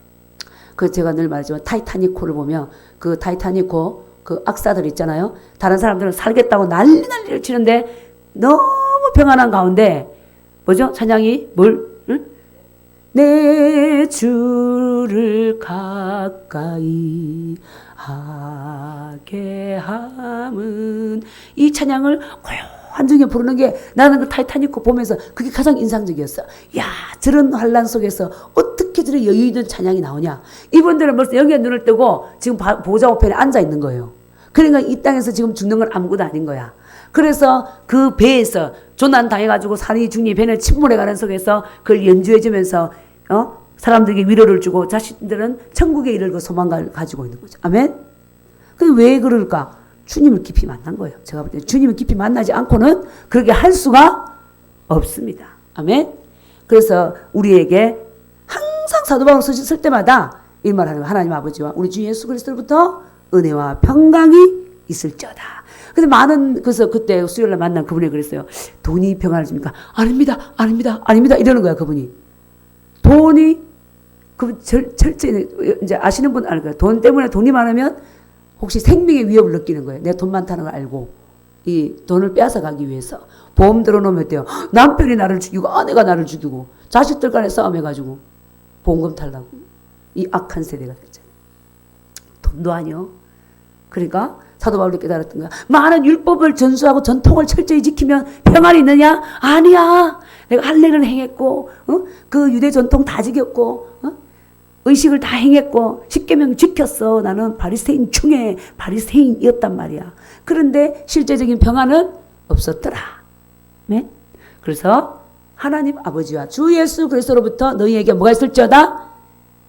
그 제가 늘 말하지만 타이타닉호를 보면 그 타이타닉호 그 악사들 있잖아요. 다른 사람들은 살겠다고 난리를 치는데 너무 평안한 가운데 뭐죠? 찬양이 뭘? 응? 내 주를 가까이 하게 함은 이 찬양을 고요한 중에 부르는 게 나는 그 타이타닉호 보면서 그게 가장 인상적이었어. 야, 저런 환란 속에서 어떻게 저런 여유 있는 찬양이 나오냐. 이분들은 벌써 여기에 눈을 뜨고 지금 보좌 우편에 앉아 있는 거예요. 그러니까 이 땅에서 지금 죽는 건 아무것도 아닌 거야. 그래서 그 배에서 조난 당해가지고 산이 중리 배는 침몰해가는 속에서 그걸 연주해주면서 사람들에게 위로를 주고 자신들은 천국에 이를 그 소망을 가지고 있는 거죠. 아멘. 근데 왜 그럴까? 주님을 깊이 만난 거예요. 제가 볼 때 주님을 깊이 만나지 않고는 그렇게 할 수가 없습니다. 아멘. 그래서 우리에게 항상 사도 바울 쓸 때마다 이 말하는 거예요. 하나님 아버지와 우리 주 예수 그리스도로부터 은혜와 평강이 있을지어다. 근데 그래서 그때 수요일날 만난 그분이 그랬어요. 돈이 평안을 줍니까? 아닙니다, 아닙니다, 아닙니다. 이러는 거야, 그분이. 돈이, 철저히, 이제 아시는 분 알 거예요. 돈 때문에 돈이 많으면 혹시 생명의 위협을 느끼는 거예요. 내 돈 많다는 걸 알고. 이 돈을 뺏어가기 위해서. 보험 들어놓으면 어때요? 남편이 나를 죽이고, 아내가 나를 죽이고, 자식들 간에 싸움해가지고, 보험금 탈라고. 이 악한 세대가 됐죠. 돈도 아니요. 그러니까 사도 바울이 깨달았던 거야. 많은 율법을 전수하고 전통을 철저히 지키면 평안이 있느냐? 아니야. 내가 할례를 행했고 그 유대 전통 다 지켰고 의식을 다 행했고 십계명 지켰어. 나는 바리새인 중에 바리새인이었단 말이야. 그런데 실제적인 평안은 없었더라. 네? 그래서 하나님 아버지와 주 예수 그리스도로부터 너희에게 뭐가 있을지어다?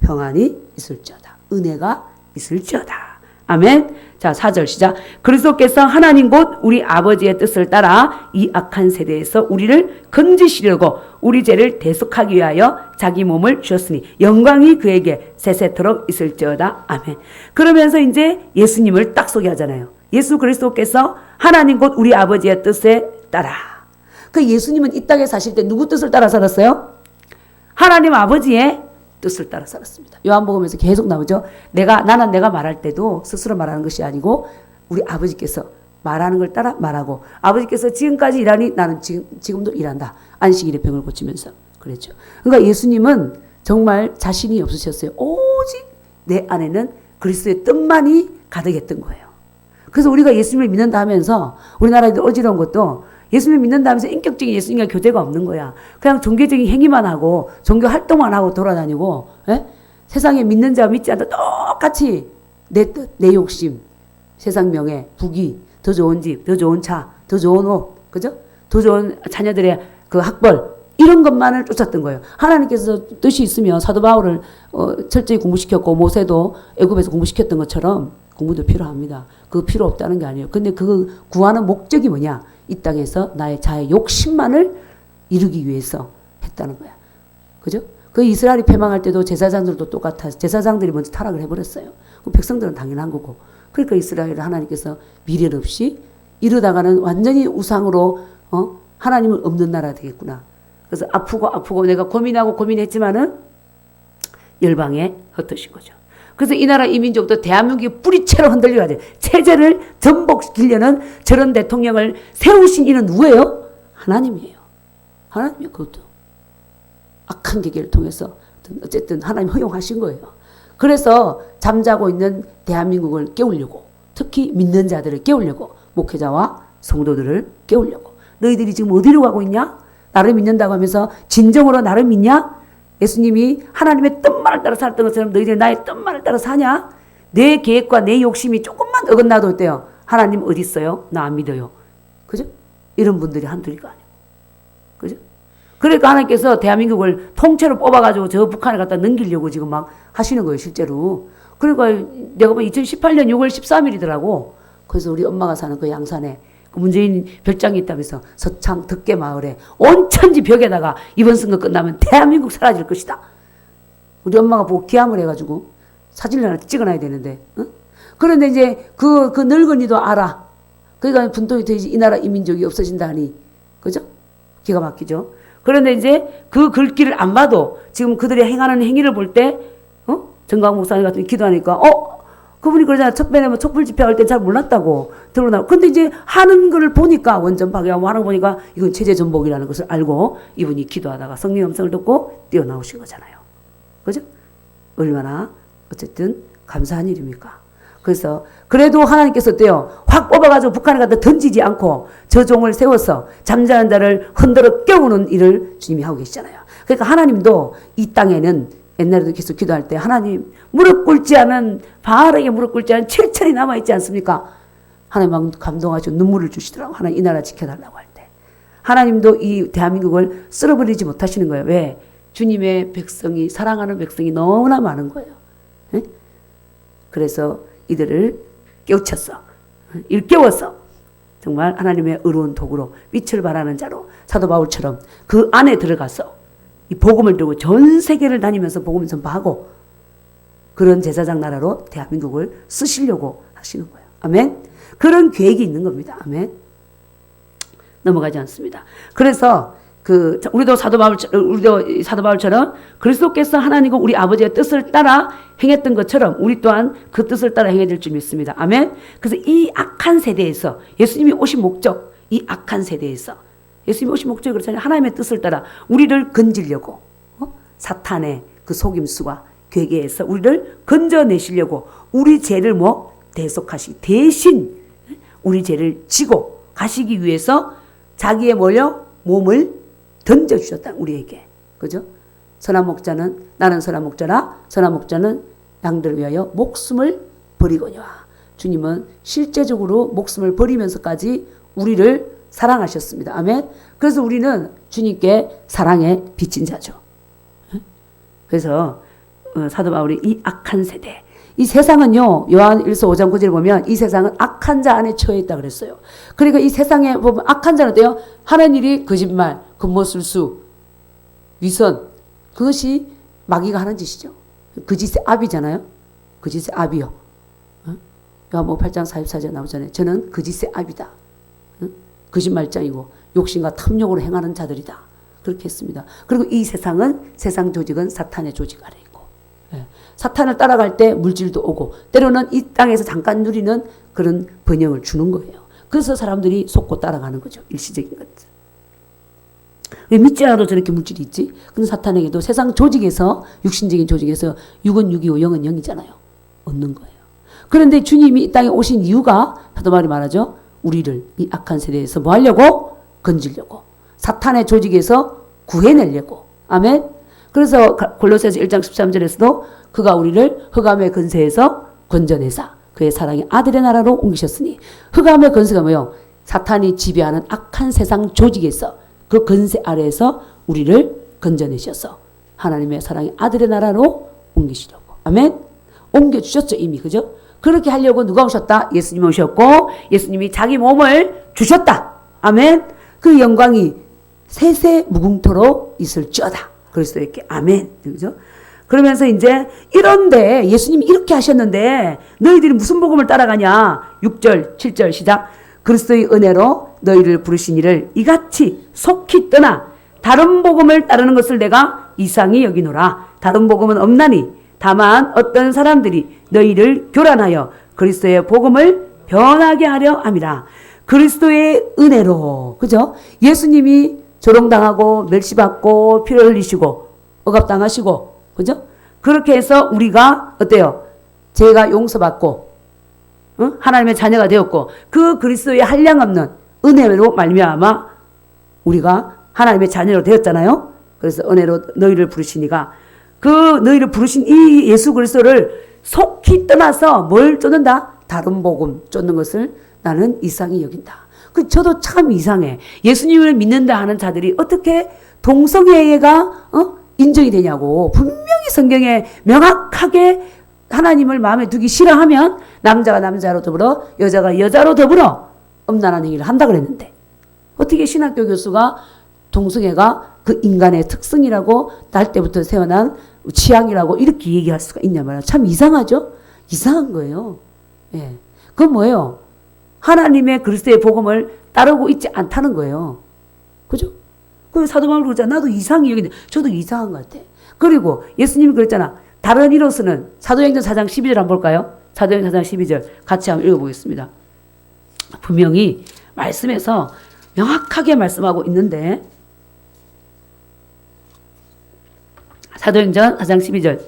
평안이 있을지어다. 은혜가 있을지어다. 아멘. 자, 4절 시작. 그리스도께서 하나님 곧 우리 아버지의 뜻을 따라 이 악한 세대에서 우리를 건지시려고 우리 죄를 대속하기 위하여 자기 몸을 주셨으니 영광이 그에게 세세토록 있을지어다. 아멘. 그러면서 이제 예수님을 딱 소개하잖아요. 예수 그리스도께서 하나님 곧 우리 아버지의 뜻에 따라. 그 예수님은 이 땅에 사실 때 누구 뜻을 따라 살았어요? 하나님 아버지의 뜻을 따라 살았습니다. 요한복음에서 계속 나오죠. 나는 내가 말할 때도 스스로 말하는 것이 아니고 우리 아버지께서 말하는 걸 따라 말하고 아버지께서 지금까지 일하니 나는 지금도 일한다. 안식일에 병을 고치면서 그랬죠. 그러니까 예수님은 정말 자신이 없으셨어요. 오직 내 안에는 그리스도의 뜻만이 가득했던 거예요. 그래서 우리가 예수님을 믿는다 하면서 우리나라에 어지러운 것도 예수님을 믿는다 하면서 인격적인 예수님과 교제가 없는 거야. 그냥 종교적인 행위만 하고 종교 활동만 하고 돌아다니고 세상에 믿는 자와 믿지 않다 똑같이 내 뜻, 내 욕심, 세상 명예, 부귀, 더 좋은 집, 더 좋은 차, 더 좋은 옷, 그죠? 더 좋은 자녀들의 그 학벌 이런 것만을 쫓았던 거예요. 하나님께서 뜻이 있으면 사도 바울을 철저히 공부시켰고 모세도 애굽에서 공부시켰던 것처럼 공부도 필요합니다. 그거 필요 없다는 게 아니에요. 근데 그 구하는 목적이 뭐냐? 이 땅에서 나의 자의 욕심만을 이루기 위해서 했다는 거야. 그죠? 그 이스라엘이 패망할 때도 제사장들도 똑같아. 제사장들이 먼저 타락을 해버렸어요. 그 백성들은 당연한 거고. 그러니까 이스라엘을 하나님께서 미련 없이 이러다가는 완전히 우상으로 하나님은 없는 나라 되겠구나. 그래서 아프고 내가 고민하고 고민했지만은 열방에 흩어진 거죠. 그래서 이 나라 이 민족도 대한민국이 뿌리채로 흔들려야 돼. 체제를 전복시키려는 저런 대통령을 세우신 이는 누구예요? 하나님이에요. 하나님이요. 그것도 악한 계기를 통해서 어쨌든 하나님 허용하신 거예요. 그래서 잠자고 있는 대한민국을 깨우려고 특히 믿는 자들을 깨우려고 목회자와 성도들을 깨우려고 너희들이 지금 어디로 가고 있냐? 나를 믿는다고 하면서 진정으로 나를 믿냐? 예수님이 하나님의 뜻만을 따라 살았던 것처럼 너희들이 나의 뜻만을 따라 사냐? 내 계획과 내 욕심이 조금만 어긋나도 어때요? 하나님 어디 있어요? 나 안 믿어요. 그죠? 이런 분들이 한둘이가 아니에요. 그죠? 그러니까 하나님께서 대한민국을 통째로 뽑아가지고 저 북한에 갖다 넘기려고 지금 막 하시는 거예요, 실제로. 그러니까 내가 보면 2018년 6월 13일이더라고. 그래서 우리 엄마가 사는 그 양산에 그 문재인 별장이 있다면서 서창 덕계 마을에 온 천지 벽에다가 이번 선거 끝나면 대한민국 사라질 것이다. 우리 엄마가 보고 기함을 해가지고 사진을 하나 찍어놔야 되는데, 응? 그런데 이제 그 늙은이도 알아. 그러니까 분통이 되지 이 나라 이 민족이 없어진다니, 그죠? 기가 막히죠. 그런데 이제 그 글귀를 안 봐도 지금 그들이 행하는 행위를 볼 때, 정강 목사님 같은 기도하니까, 그분이 그러잖아요. 첫번에 뭐 촛불 집회할 때 잘 몰랐다고 드러나고. 근데 이제 하는 걸 보니까, 원전 파괴하고 하는 거 보니까 이건 체제 전복이라는 것을 알고 이분이 기도하다가 성령 음성을 듣고 뛰어나오신 거잖아요. 그죠? 얼마나 어쨌든 감사한 일입니까? 그래서 그래도 하나님께서 어때요? 확 뽑아가지고 북한에 갖다 던지지 않고 저 종을 세워서 잠자는 자를 흔들어 깨우는 일을 주님이 하고 계시잖아요. 그러니까 하나님도 이 땅에는 옛날에도 계속 기도할 때 하나님 무릎 꿇지 않은 바알에게 무릎 꿇지 않은 7천이 남아있지 않습니까? 하나님 막 감동하시고 눈물을 주시더라고. 하나님 이 나라 지켜달라고 할 때. 하나님도 이 대한민국을 쓸어버리지 못하시는 거예요. 왜? 주님의 백성이 사랑하는 백성이 너무나 많은 거예요. 에? 그래서 이들을 깨우쳤어. 일깨워서 정말 하나님의 의로운 도구로 빛을 발하는 자로 사도 바울처럼 그 안에 들어가서 이 복음을 들고 전 세계를 다니면서 복음 전파하고 그런 제사장 나라로 대한민국을 쓰시려고 하시는 거예요. 아멘. 그런 계획이 있는 겁니다. 아멘. 넘어가지 않습니다. 그래서 우리도 사도 바울처럼 그리스도께서 하나님과 우리 아버지의 뜻을 따라 행했던 것처럼 우리 또한 그 뜻을 따라 행해야 될 줄 믿습니다. 아멘. 그래서 이 악한 세대에서 예수님이 오신 목적, 이 악한 세대에서 예수님이 오신 목적이 그렇잖아요. 하나님의 뜻을 따라 우리를 건지려고 사탄의 그 속임수와 괴계에서 우리를 건져내시려고 우리 죄를 대신 우리 죄를 지고 가시기 위해서 자기의 몸을 던져주셨다. 우리에게. 그죠? 선한 목자는 나는 선한 목자라 선한 목자는 양들을 위하여 목숨을 버리거니와. 주님은 실제적으로 목숨을 버리면서까지 우리를 사랑하셨습니다. 아멘. 그래서 우리는 주님께 사랑에 비친 자죠. 그래서 사도 바울이 이 악한 세대, 이 세상은요, 요한 1서 5장 9절을 보면 이 세상은 악한 자 안에 처해 있다 그랬어요. 그러니까 이 세상에 보면 악한 자는 어때요? 하는 일이 거짓말, 금모술수, 위선, 그것이 마귀가 하는 짓이죠. 그 짓의 압이잖아요. 그 짓의 압이요. 요한복음 8장 44절 나오잖아요. 저는 그 짓의 압이다. 거짓말장이고 욕심과 탐욕으로 행하는 자들이다. 그렇게 했습니다. 그리고 이 세상은, 세상 조직은 사탄의 조직 아래 있고, 사탄을 따라갈 때 물질도 오고 때로는 이 땅에서 잠깐 누리는 그런 번영을 주는 거예요. 그래서 사람들이 속고 따라가는 거죠. 일시적인 것들. 왜 믿지 않아도 저렇게 물질이 있지? 근데 사탄에게도 세상 조직에서, 육신적인 조직에서 6은 6이고 0은 0이잖아요. 얻는 거예요. 그런데 주님이 이 땅에 오신 이유가 사도 바울이 말하죠. 우리를 이 악한 세대에서 뭐 하려고? 건지려고. 사탄의 조직에서 구해내려고. 아멘. 그래서 골로새서 1장 13절에서도 그가 우리를 흑암의 근세에서 건져내사 그의 사랑의 아들의 나라로 옮기셨으니, 흑암의 근세가 뭐예요? 사탄이 지배하는 악한 세상 조직에서 그 근세 아래에서 우리를 건져내셔서 하나님의 사랑의 아들의 나라로 옮기시려고. 아멘. 옮겨주셨죠 이미. 그죠? 그렇게 하려고 누가 오셨다? 예수님이 오셨고 예수님이 자기 몸을 주셨다. 아멘. 그 영광이 세세 무궁토로 있을지어다. 그리스도에게. 아멘. 그죠? 그러면서 이제 이런데 예수님이 이렇게 하셨는데 너희들이 무슨 복음을 따라가냐? 6절 7절 시작. 그리스도의 은혜로 너희를 부르신 이를 이같이 속히 떠나 다른 복음을 따르는 것을 내가 이상히 여기노라. 다른 복음은 없나니 다만 어떤 사람들이 너희를 교란하여 그리스도의 복음을 변하게 하려 함이라. 그리스도의 은혜로. 그죠? 예수님이 조롱당하고 멸시받고 피를 흘리시고 억압당하시고, 그죠? 그렇게 해서 우리가 어때요? 죄가 용서받고 하나님의 자녀가 되었고 그 그리스도의 한량없는 은혜로 말미암아 우리가 하나님의 자녀로 되었잖아요. 그래서 은혜로 너희를 부르시니가 그 너희를 부르신 이 예수 그리스도를 속히 떠나서 뭘 쫓는다? 다른 복음 쫓는 것을 나는 이상히 여긴다. 저도 참 이상해. 예수님을 믿는다 하는 자들이 어떻게 동성애가 인정이 되냐고. 분명히 성경에 명확하게 하나님을 마음에 두기 싫어하면 남자가 남자로 더불어 여자가 여자로 더불어 음란한 행위를 한다 그랬는데 어떻게 신학교 교수가 동성애가 그 인간의 특성이라고 날 때부터 태어난 취향이라고 이렇게 얘기할 수가 있냐 말이야. 참 이상하죠? 이상한 거예요. 예. 그건 뭐예요? 하나님의 그리스도의 복음을 따르고 있지 않다는 거예요. 그죠? 그 사도 바울 그러잖아. 나도 이상해 여기는데 저도 이상한 것 같아. 그리고 예수님이 그랬잖아. 다른 이로서는 사도행전 4장 12절 한번 볼까요? 사도행전 4장 12절 같이 한번 읽어보겠습니다. 분명히 말씀에서 명확하게 말씀하고 있는데 사도행전 4장 12절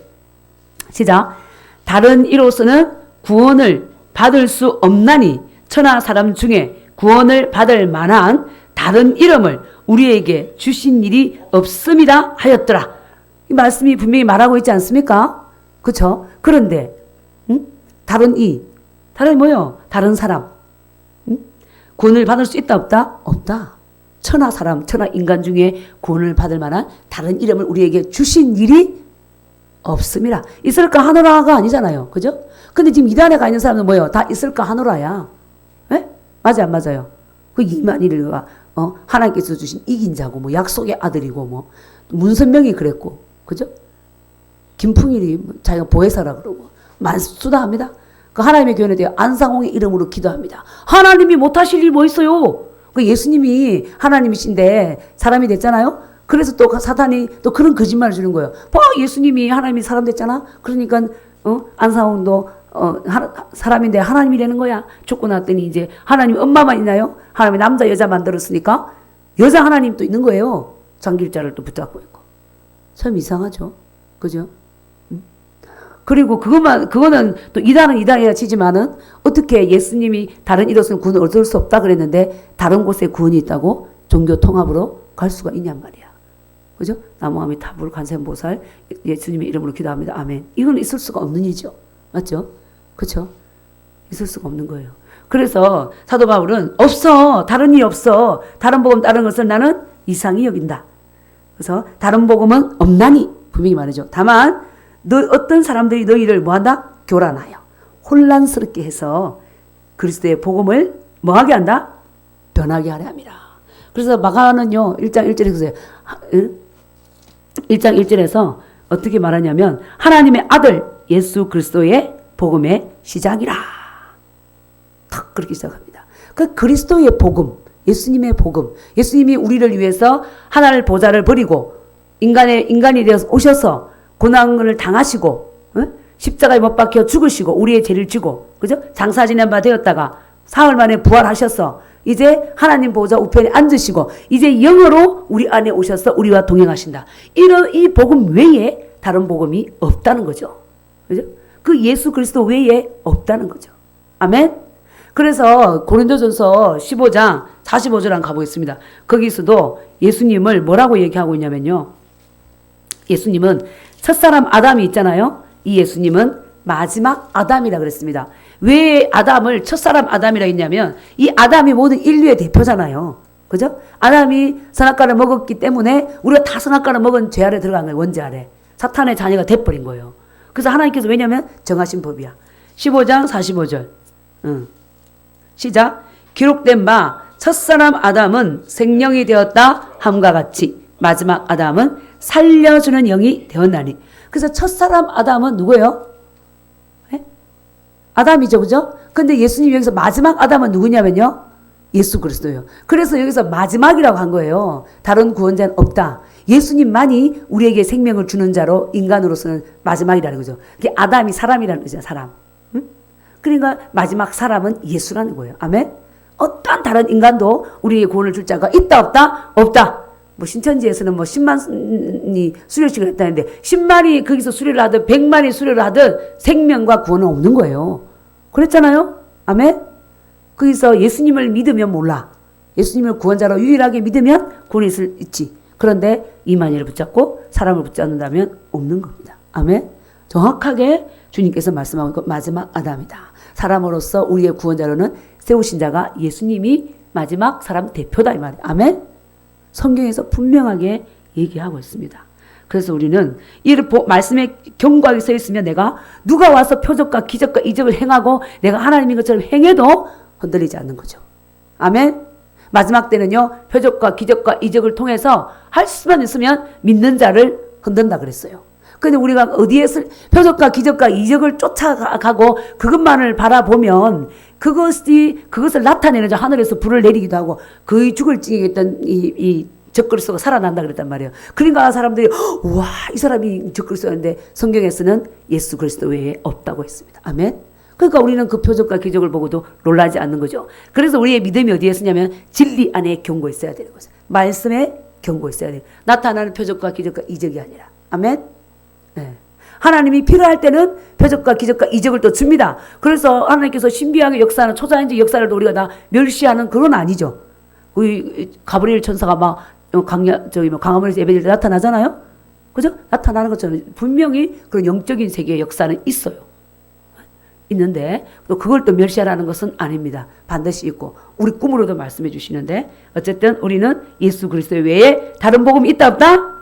시작. 다른 이로서는 구원을 받을 수 없나니 천하 사람 중에 구원을 받을 만한 다른 이름을 우리에게 주신 일이 없음이라 하였더라. 이 말씀이 분명히 말하고 있지 않습니까? 그렇죠? 그런데 다른 뭐요? 다른 사람 구원을 받을 수 있다 없다? 없다. 천하 사람, 천하 인간 중에 구원을 받을 만한 다른 이름을 우리에게 주신 일이 없음이라. 있을까 하노라가 아니잖아요. 그죠? 근데 지금 이단에 가 있는 사람은 뭐예요? 다 있을까 하노라야. 예? 맞아 안 맞아요? 그 이만희가 하나님께서 주신 이긴 자고 뭐 약속의 아들이고 뭐 문선명이 그랬고 그죠? 김풍일이 자기가 보혜사라 그러고 만수다 합니다. 그 하나님의 교회에 대해 안상홍의 이름으로 기도합니다. 하나님이 못하실 일 뭐 있어요? 그 예수님이 하나님이신데 사람이 됐잖아요. 그래서 또 사탄이 또 그런 거짓말을 주는 거예요. 봐 예수님이 하나님이 사람 됐잖아. 그러니까 안상홍도 사람인데 하나님이 되는 거야. 죽고 났더니 이제 하나님 엄마만 있나요? 하나님이 남자 여자 만들었으니까 여자 하나님도 있는 거예요. 장길자를 또 붙잡고 있고. 참 이상하죠. 그죠? 그리고 그거는 또 이단은 이단이라 치지만은 어떻게 예수님이 다른 이로서는 구원을 얻을 수 없다 그랬는데 다른 곳에 구원이 있다고 종교 통합으로 갈 수가 있냔 말이야. 그죠? 나무아미 타불 관세음보살 예수님의 이름으로 기도합니다. 아멘. 이건 있을 수가 없는 일이죠. 맞죠? 그렇죠? 있을 수가 없는 거예요. 그래서 사도 바울은 없어. 다른 일이 없어. 다른 복음 다른 것을 나는 이상히 여긴다. 그래서 다른 복음은 없나니 분명히 말이죠. 다만 어떤 사람들이 너희를 뭐한다? 교란하여 혼란스럽게 해서 그리스도의 복음을 뭐하게 한다? 변하게 하려 합니다. 그래서 마가는요 1장 1절에서 1장 1절에서 어떻게 말하냐면 하나님의 아들 예수 그리스도의 복음의 시작이라 탁 그렇게 시작합니다. 그 그리스도의 복음, 예수님의 복음, 예수님이 우리를 위해서 하나님 보좌를 버리고 인간이 되어서 오셔서 고난을 당하시고 십자가에 못 박혀 죽으시고 우리의 죄를 지고 그죠? 장사 지낸 바 되었다가 사흘 만에 부활하셔서 이제 하나님 보좌 우편에 앉으시고 이제 영으로 우리 안에 오셔서 우리와 동행하신다. 이런 이 복음 외에 다른 복음이 없다는 거죠. 그죠? 그 예수 그리스도 외에 없다는 거죠. 아멘. 그래서 고린도전서 15장 45절 한번 가보겠습니다. 거기서도 예수님을 뭐라고 얘기하고 있냐면요. 예수님은 첫사람 아담이 있잖아요. 이 예수님은 마지막 아담이라 그랬습니다. 왜 아담을 첫사람 아담이라 했냐면 이 아담이 모든 인류의 대표잖아요. 그죠? 아담이 선악과를 먹었기 때문에 우리가 다 선악과를 먹은 죄 아래 들어간 거예요. 원죄 아래. 사탄의 자녀가 돼버린 거예요. 그래서 하나님께서 왜냐면 정하신 법이야. 15장 45절. 시작. 기록된 바 첫사람 아담은 생명이 되었다 함과 같이 마지막 아담은 살려주는 영이 되었나니. 그래서 첫사람 아담은 누구예요? 네? 아담이죠. 그죠? 근데 예수님 여기서 마지막 아담은 누구냐면요. 예수 그리스도예요. 그래서 여기서 마지막이라고 한 거예요. 다른 구원자는 없다. 예수님만이 우리에게 생명을 주는 자로 인간으로서는 마지막이라는 거죠. 그게 아담이 사람이라는 거죠. 사람. 응? 그러니까 마지막 사람은 예수라는 거예요. 아멘? 어떤 다른 인간도 우리에게 구원을 줄 자가 있다 없다? 없다. 뭐 신천지에서는 뭐 10만이 수료식을 했다는데 10만이 거기서 수료를 하든 100만이 수료를 하든 생명과 구원은 없는 거예요. 그랬잖아요. 아멘? 거기서 예수님을 믿으면 몰라. 예수님을 구원자로 유일하게 믿으면 구원이 있지. 그런데 이만희를 붙잡고 사람을 붙잡는다면 없는 겁니다. 아멘. 정확하게 주님께서 말씀하고 있고 마지막 아담이다. 사람으로서 우리의 구원자로는 세우신 자가 예수님이 마지막 사람 대표다 이 말이에요. 아멘. 성경에서 분명하게 얘기하고 있습니다. 그래서 우리는 이 말씀에 견고하게 서 있으면 내가 누가 와서 표적과 기적과 이적을 행하고 내가 하나님인 것처럼 행해도 흔들리지 않는 거죠. 아멘. 마지막 때는요, 표적과 기적과 이적을 통해서 할 수만 있으면 믿는 자를 흔든다 그랬어요. 근데 우리가 어디에서 표적과 기적과 이적을 쫓아가고 그것만을 바라보면 그것을 나타내는 자 하늘에서 불을 내리기도 하고 거의 죽을 찡에 있던 이 적그리스도가 살아난다 그랬단 말이에요. 그러니까 사람들이 와, 이 사람이 적그리스도인데 성경에서는 예수 그리스도 외에 없다고 했습니다. 아멘. 그러니까 우리는 그 표적과 기적을 보고도 놀라지 않는 거죠. 그래서 우리의 믿음이 어디에 있으냐면 진리 안에 견고해 있어야 되는 거죠. 말씀에 견고해 있어야 돼요. 나타나는 표적과 기적과 이적이 아니라. 아멘. 네. 하나님이 필요할 때는 표적과 기적과 이적을 또 줍니다. 그래서 하나님께서 신비하게 역사하는 초자연적 역사를 우리가 다 멸시하는 그건 아니죠. 우리 가브리엘 천사가 막 강화문에서 예배드릴 때 나타나잖아요. 그죠? 나타나는 것처럼 분명히 그런 영적인 세계의 역사는 있어요. 있는데 또 그걸 또 멸시하라는 것은 아닙니다. 반드시 있고 우리 꿈으로도 말씀해 주시는데 어쨌든 우리는 예수 그리스도 외에 다른 복음이 있다 없다?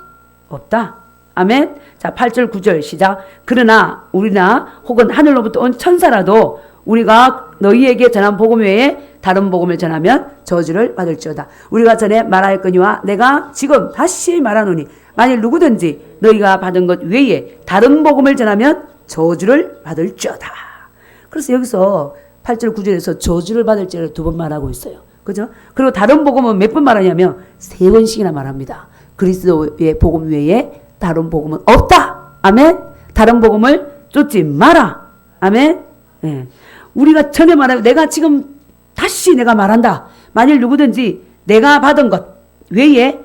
없다. 아멘. 자, 8절 9절 시작. 그러나 우리나 혹은 하늘로부터 온 천사라도 우리가 너희에게 전한 복음 외에 다른 복음을 전하면 저주를 받을지어다. 우리가 전에 말하였거니와 내가 지금 다시 말하노니 만일 누구든지 너희가 받은 것 외에 다른 복음을 전하면 저주를 받을지어다. 그래서 여기서 8절 9절에서 저주를 받을지어다 2번 말하고 있어요. 그죠? 그리고 다른 복음은 몇 번 말하냐면 3번씩이나 말합니다. 그리스도의 복음 외에 다른 복음은 없다. 아멘. 다른 복음을 쫓지 마라. 아멘. 네. 우리가 전에 말하면 내가 지금 다시 내가 말한다. 만일 누구든지 내가 받은 것 외에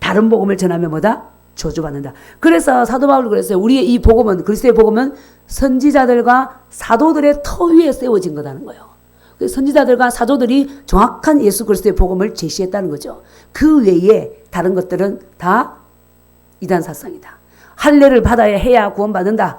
다른 복음을 전하면 뭐다? 저주받는다. 그래서 사도 바울이 그랬어요. 우리의 이 복음은 그리스도의 복음은 선지자들과 사도들의 터 위에 세워진 거라는 거예요. 선지자들과 사도들이 정확한 예수 그리스도의 복음을 제시했다는 거죠. 그 외에 다른 것들은 다 이단 사상이다. 할례를 받아야 해야 구원받는다.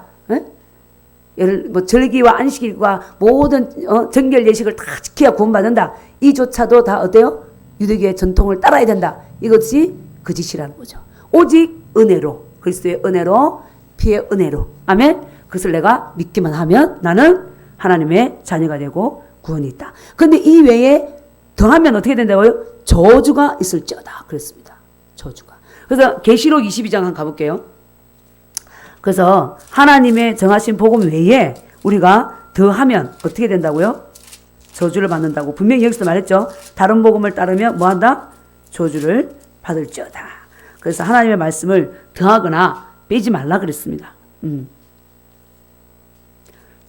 절기와 안식일과 모든 정결 예식을 다 지켜야 구원받는다. 이조차도 다 어때요? 유대교의 전통을 따라야 된다. 이것이 거짓이라는 거죠. 오직 은혜로, 그리스도의 은혜로, 피의 은혜로. 아멘. 그것을 내가 믿기만 하면 나는 하나님의 자녀가 되고 구원이 있다. 그런데 이 외에 더하면 어떻게 된다고요? 저주가 있을지어다. 그랬습니다. 저주가. 그래서 계시록 22장 한번 가볼게요. 그래서 하나님의 정하신 복음 외에 우리가 더하면 어떻게 된다고요? 저주를 받는다고 분명히 여기서 말했죠. 다른 복음을 따르면 뭐한다? 저주를 받을지어다. 그래서 하나님의 말씀을 더하거나 빼지 말라 그랬습니다.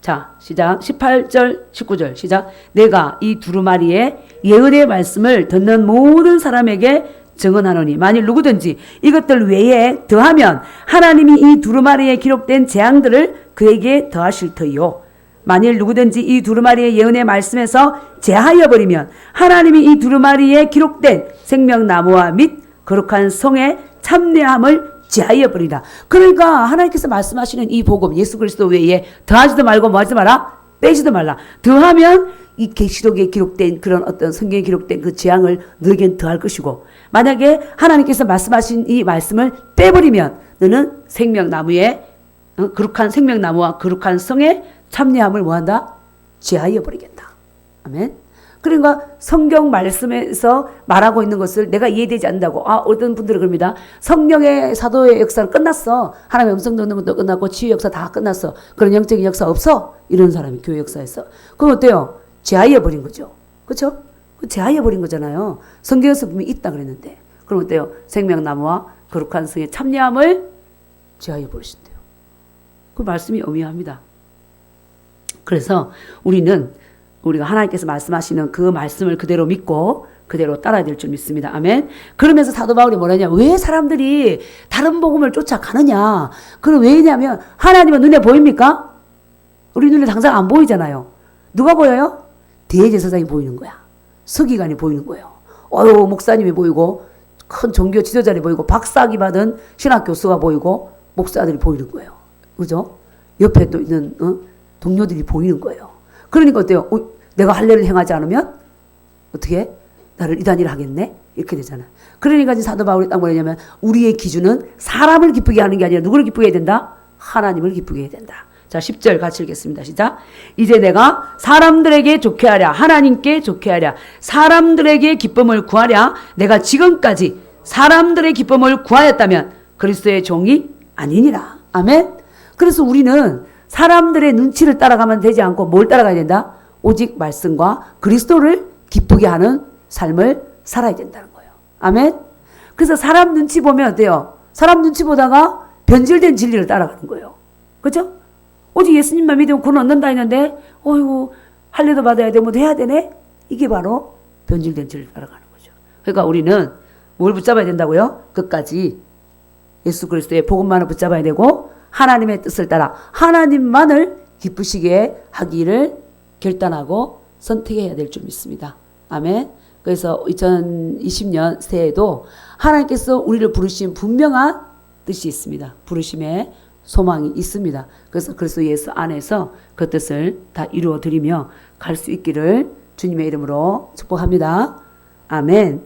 자, 시작. 18절 19절 시작. 내가 이 두루마리의 예언의 말씀을 듣는 모든 사람에게 증언하노니 만일 누구든지 이것들 외에 더하면 하나님이 이 두루마리에 기록된 재앙들을 그에게 더하실 터이요. 만일 누구든지 이 두루마리의 예언의 말씀에서 제하여 버리면 하나님이 이 두루마리에 기록된 생명나무와 및 거룩한 성의 참내함을 제하여 버리라. 그러니까 하나님께서 말씀하시는 이 복음 예수 그리스도 외에 더하지도 말고 뭐 하지 마라? 빼지도 말라. 더하면 이 계시록에 기록된 그런 어떤 성경에 기록된 그 재앙을 너에겐 더할 것이고 만약에 하나님께서 말씀하신 이 말씀을 빼버리면 너는 생명나무에 거룩한 생명나무와 거룩한 성의 참여함을 뭐한다? 제하여 버리겠다. 아멘. 그러니까 성경 말씀에서 말하고 있는 것을 내가 이해되지 않는다고 어떤 분들은 그럽니다. 성령의 사도의 역사는 끝났어. 하나님의 음성 듣는 것도 끝났고 치유 역사 다 끝났어. 그런 영적인 역사 없어. 이런 사람이 교회 역사에서. 그럼 어때요? 제하여 버린 거죠. 그렇죠? 제하여 버린 거잖아요. 성경에서 분명히 있다 그랬는데. 그럼 어때요? 생명나무와 거룩한 성의 참여함을 제하여 버리신대요. 그 말씀이 엄미합니다. 그래서 우리가 하나님께서 말씀하시는 그 말씀을 그대로 믿고 그대로 따라야 될 줄 믿습니다. 아멘. 그러면서 사도 바울이 뭐라냐? 왜 사람들이 다른 복음을 쫓아가느냐? 그럼 왜냐면 하나님은 눈에 보입니까? 우리 눈에 당장 안 보이잖아요. 누가 보여요? 대제사장이 보이는 거야. 서기관이 보이는 거예요. 목사님이 보이고 큰 종교 지도자들이 보이고 박사학위 받은 신학 교수가 보이고 목사들이 보이는 거예요. 그죠? 옆에 또 있는 동료들이 보이는 거예요. 그러니까 어때요? 내가 할례를 행하지 않으면 어떻게 나를 이단이라 하겠네? 이렇게 되잖아. 그러니까 사도 바울이 딱 뭐냐면 우리의 기준은 사람을 기쁘게 하는 게 아니라 누구를 기쁘게 해야 된다? 하나님을 기쁘게 해야 된다. 자, 10절 같이 읽겠습니다. 시작. 이제 내가 사람들에게 좋게 하랴 하나님께 좋게 하랴 사람들에게 기쁨을 구하랴 내가 지금까지 사람들의 기쁨을 구하였다면 그리스도의 종이 아니니라. 아멘. 그래서 우리는 사람들의 눈치를 따라가면 되지 않고 뭘 따라가야 된다? 오직 말씀과 그리스도를 기쁘게 하는 삶을 살아야 된다는 거예요. 아멘. 그래서 사람 눈치 보면 어때요? 사람 눈치 보다가 변질된 진리를 따라가는 거예요. 그렇죠? 오직 예수님만 믿으면 구원 얻는다 했는데 어이구 할례도 받아야 되고 뭐도 해야 되네? 이게 바로 변질된 진리를 따라가는 거죠. 그러니까 우리는 뭘 붙잡아야 된다고요? 끝까지 예수 그리스도의 복음만을 붙잡아야 되고 하나님의 뜻을 따라 하나님만을 기쁘시게 하기를 결단하고 선택해야 될 줄 믿습니다. 아멘. 그래서 2020년 새해에도 하나님께서 우리를 부르신 분명한 뜻이 있습니다. 부르심에 소망이 있습니다. 그래서 그리스도 예수 안에서 그 뜻을 다 이루어 드리며 갈 수 있기를 주님의 이름으로 축복합니다. 아멘.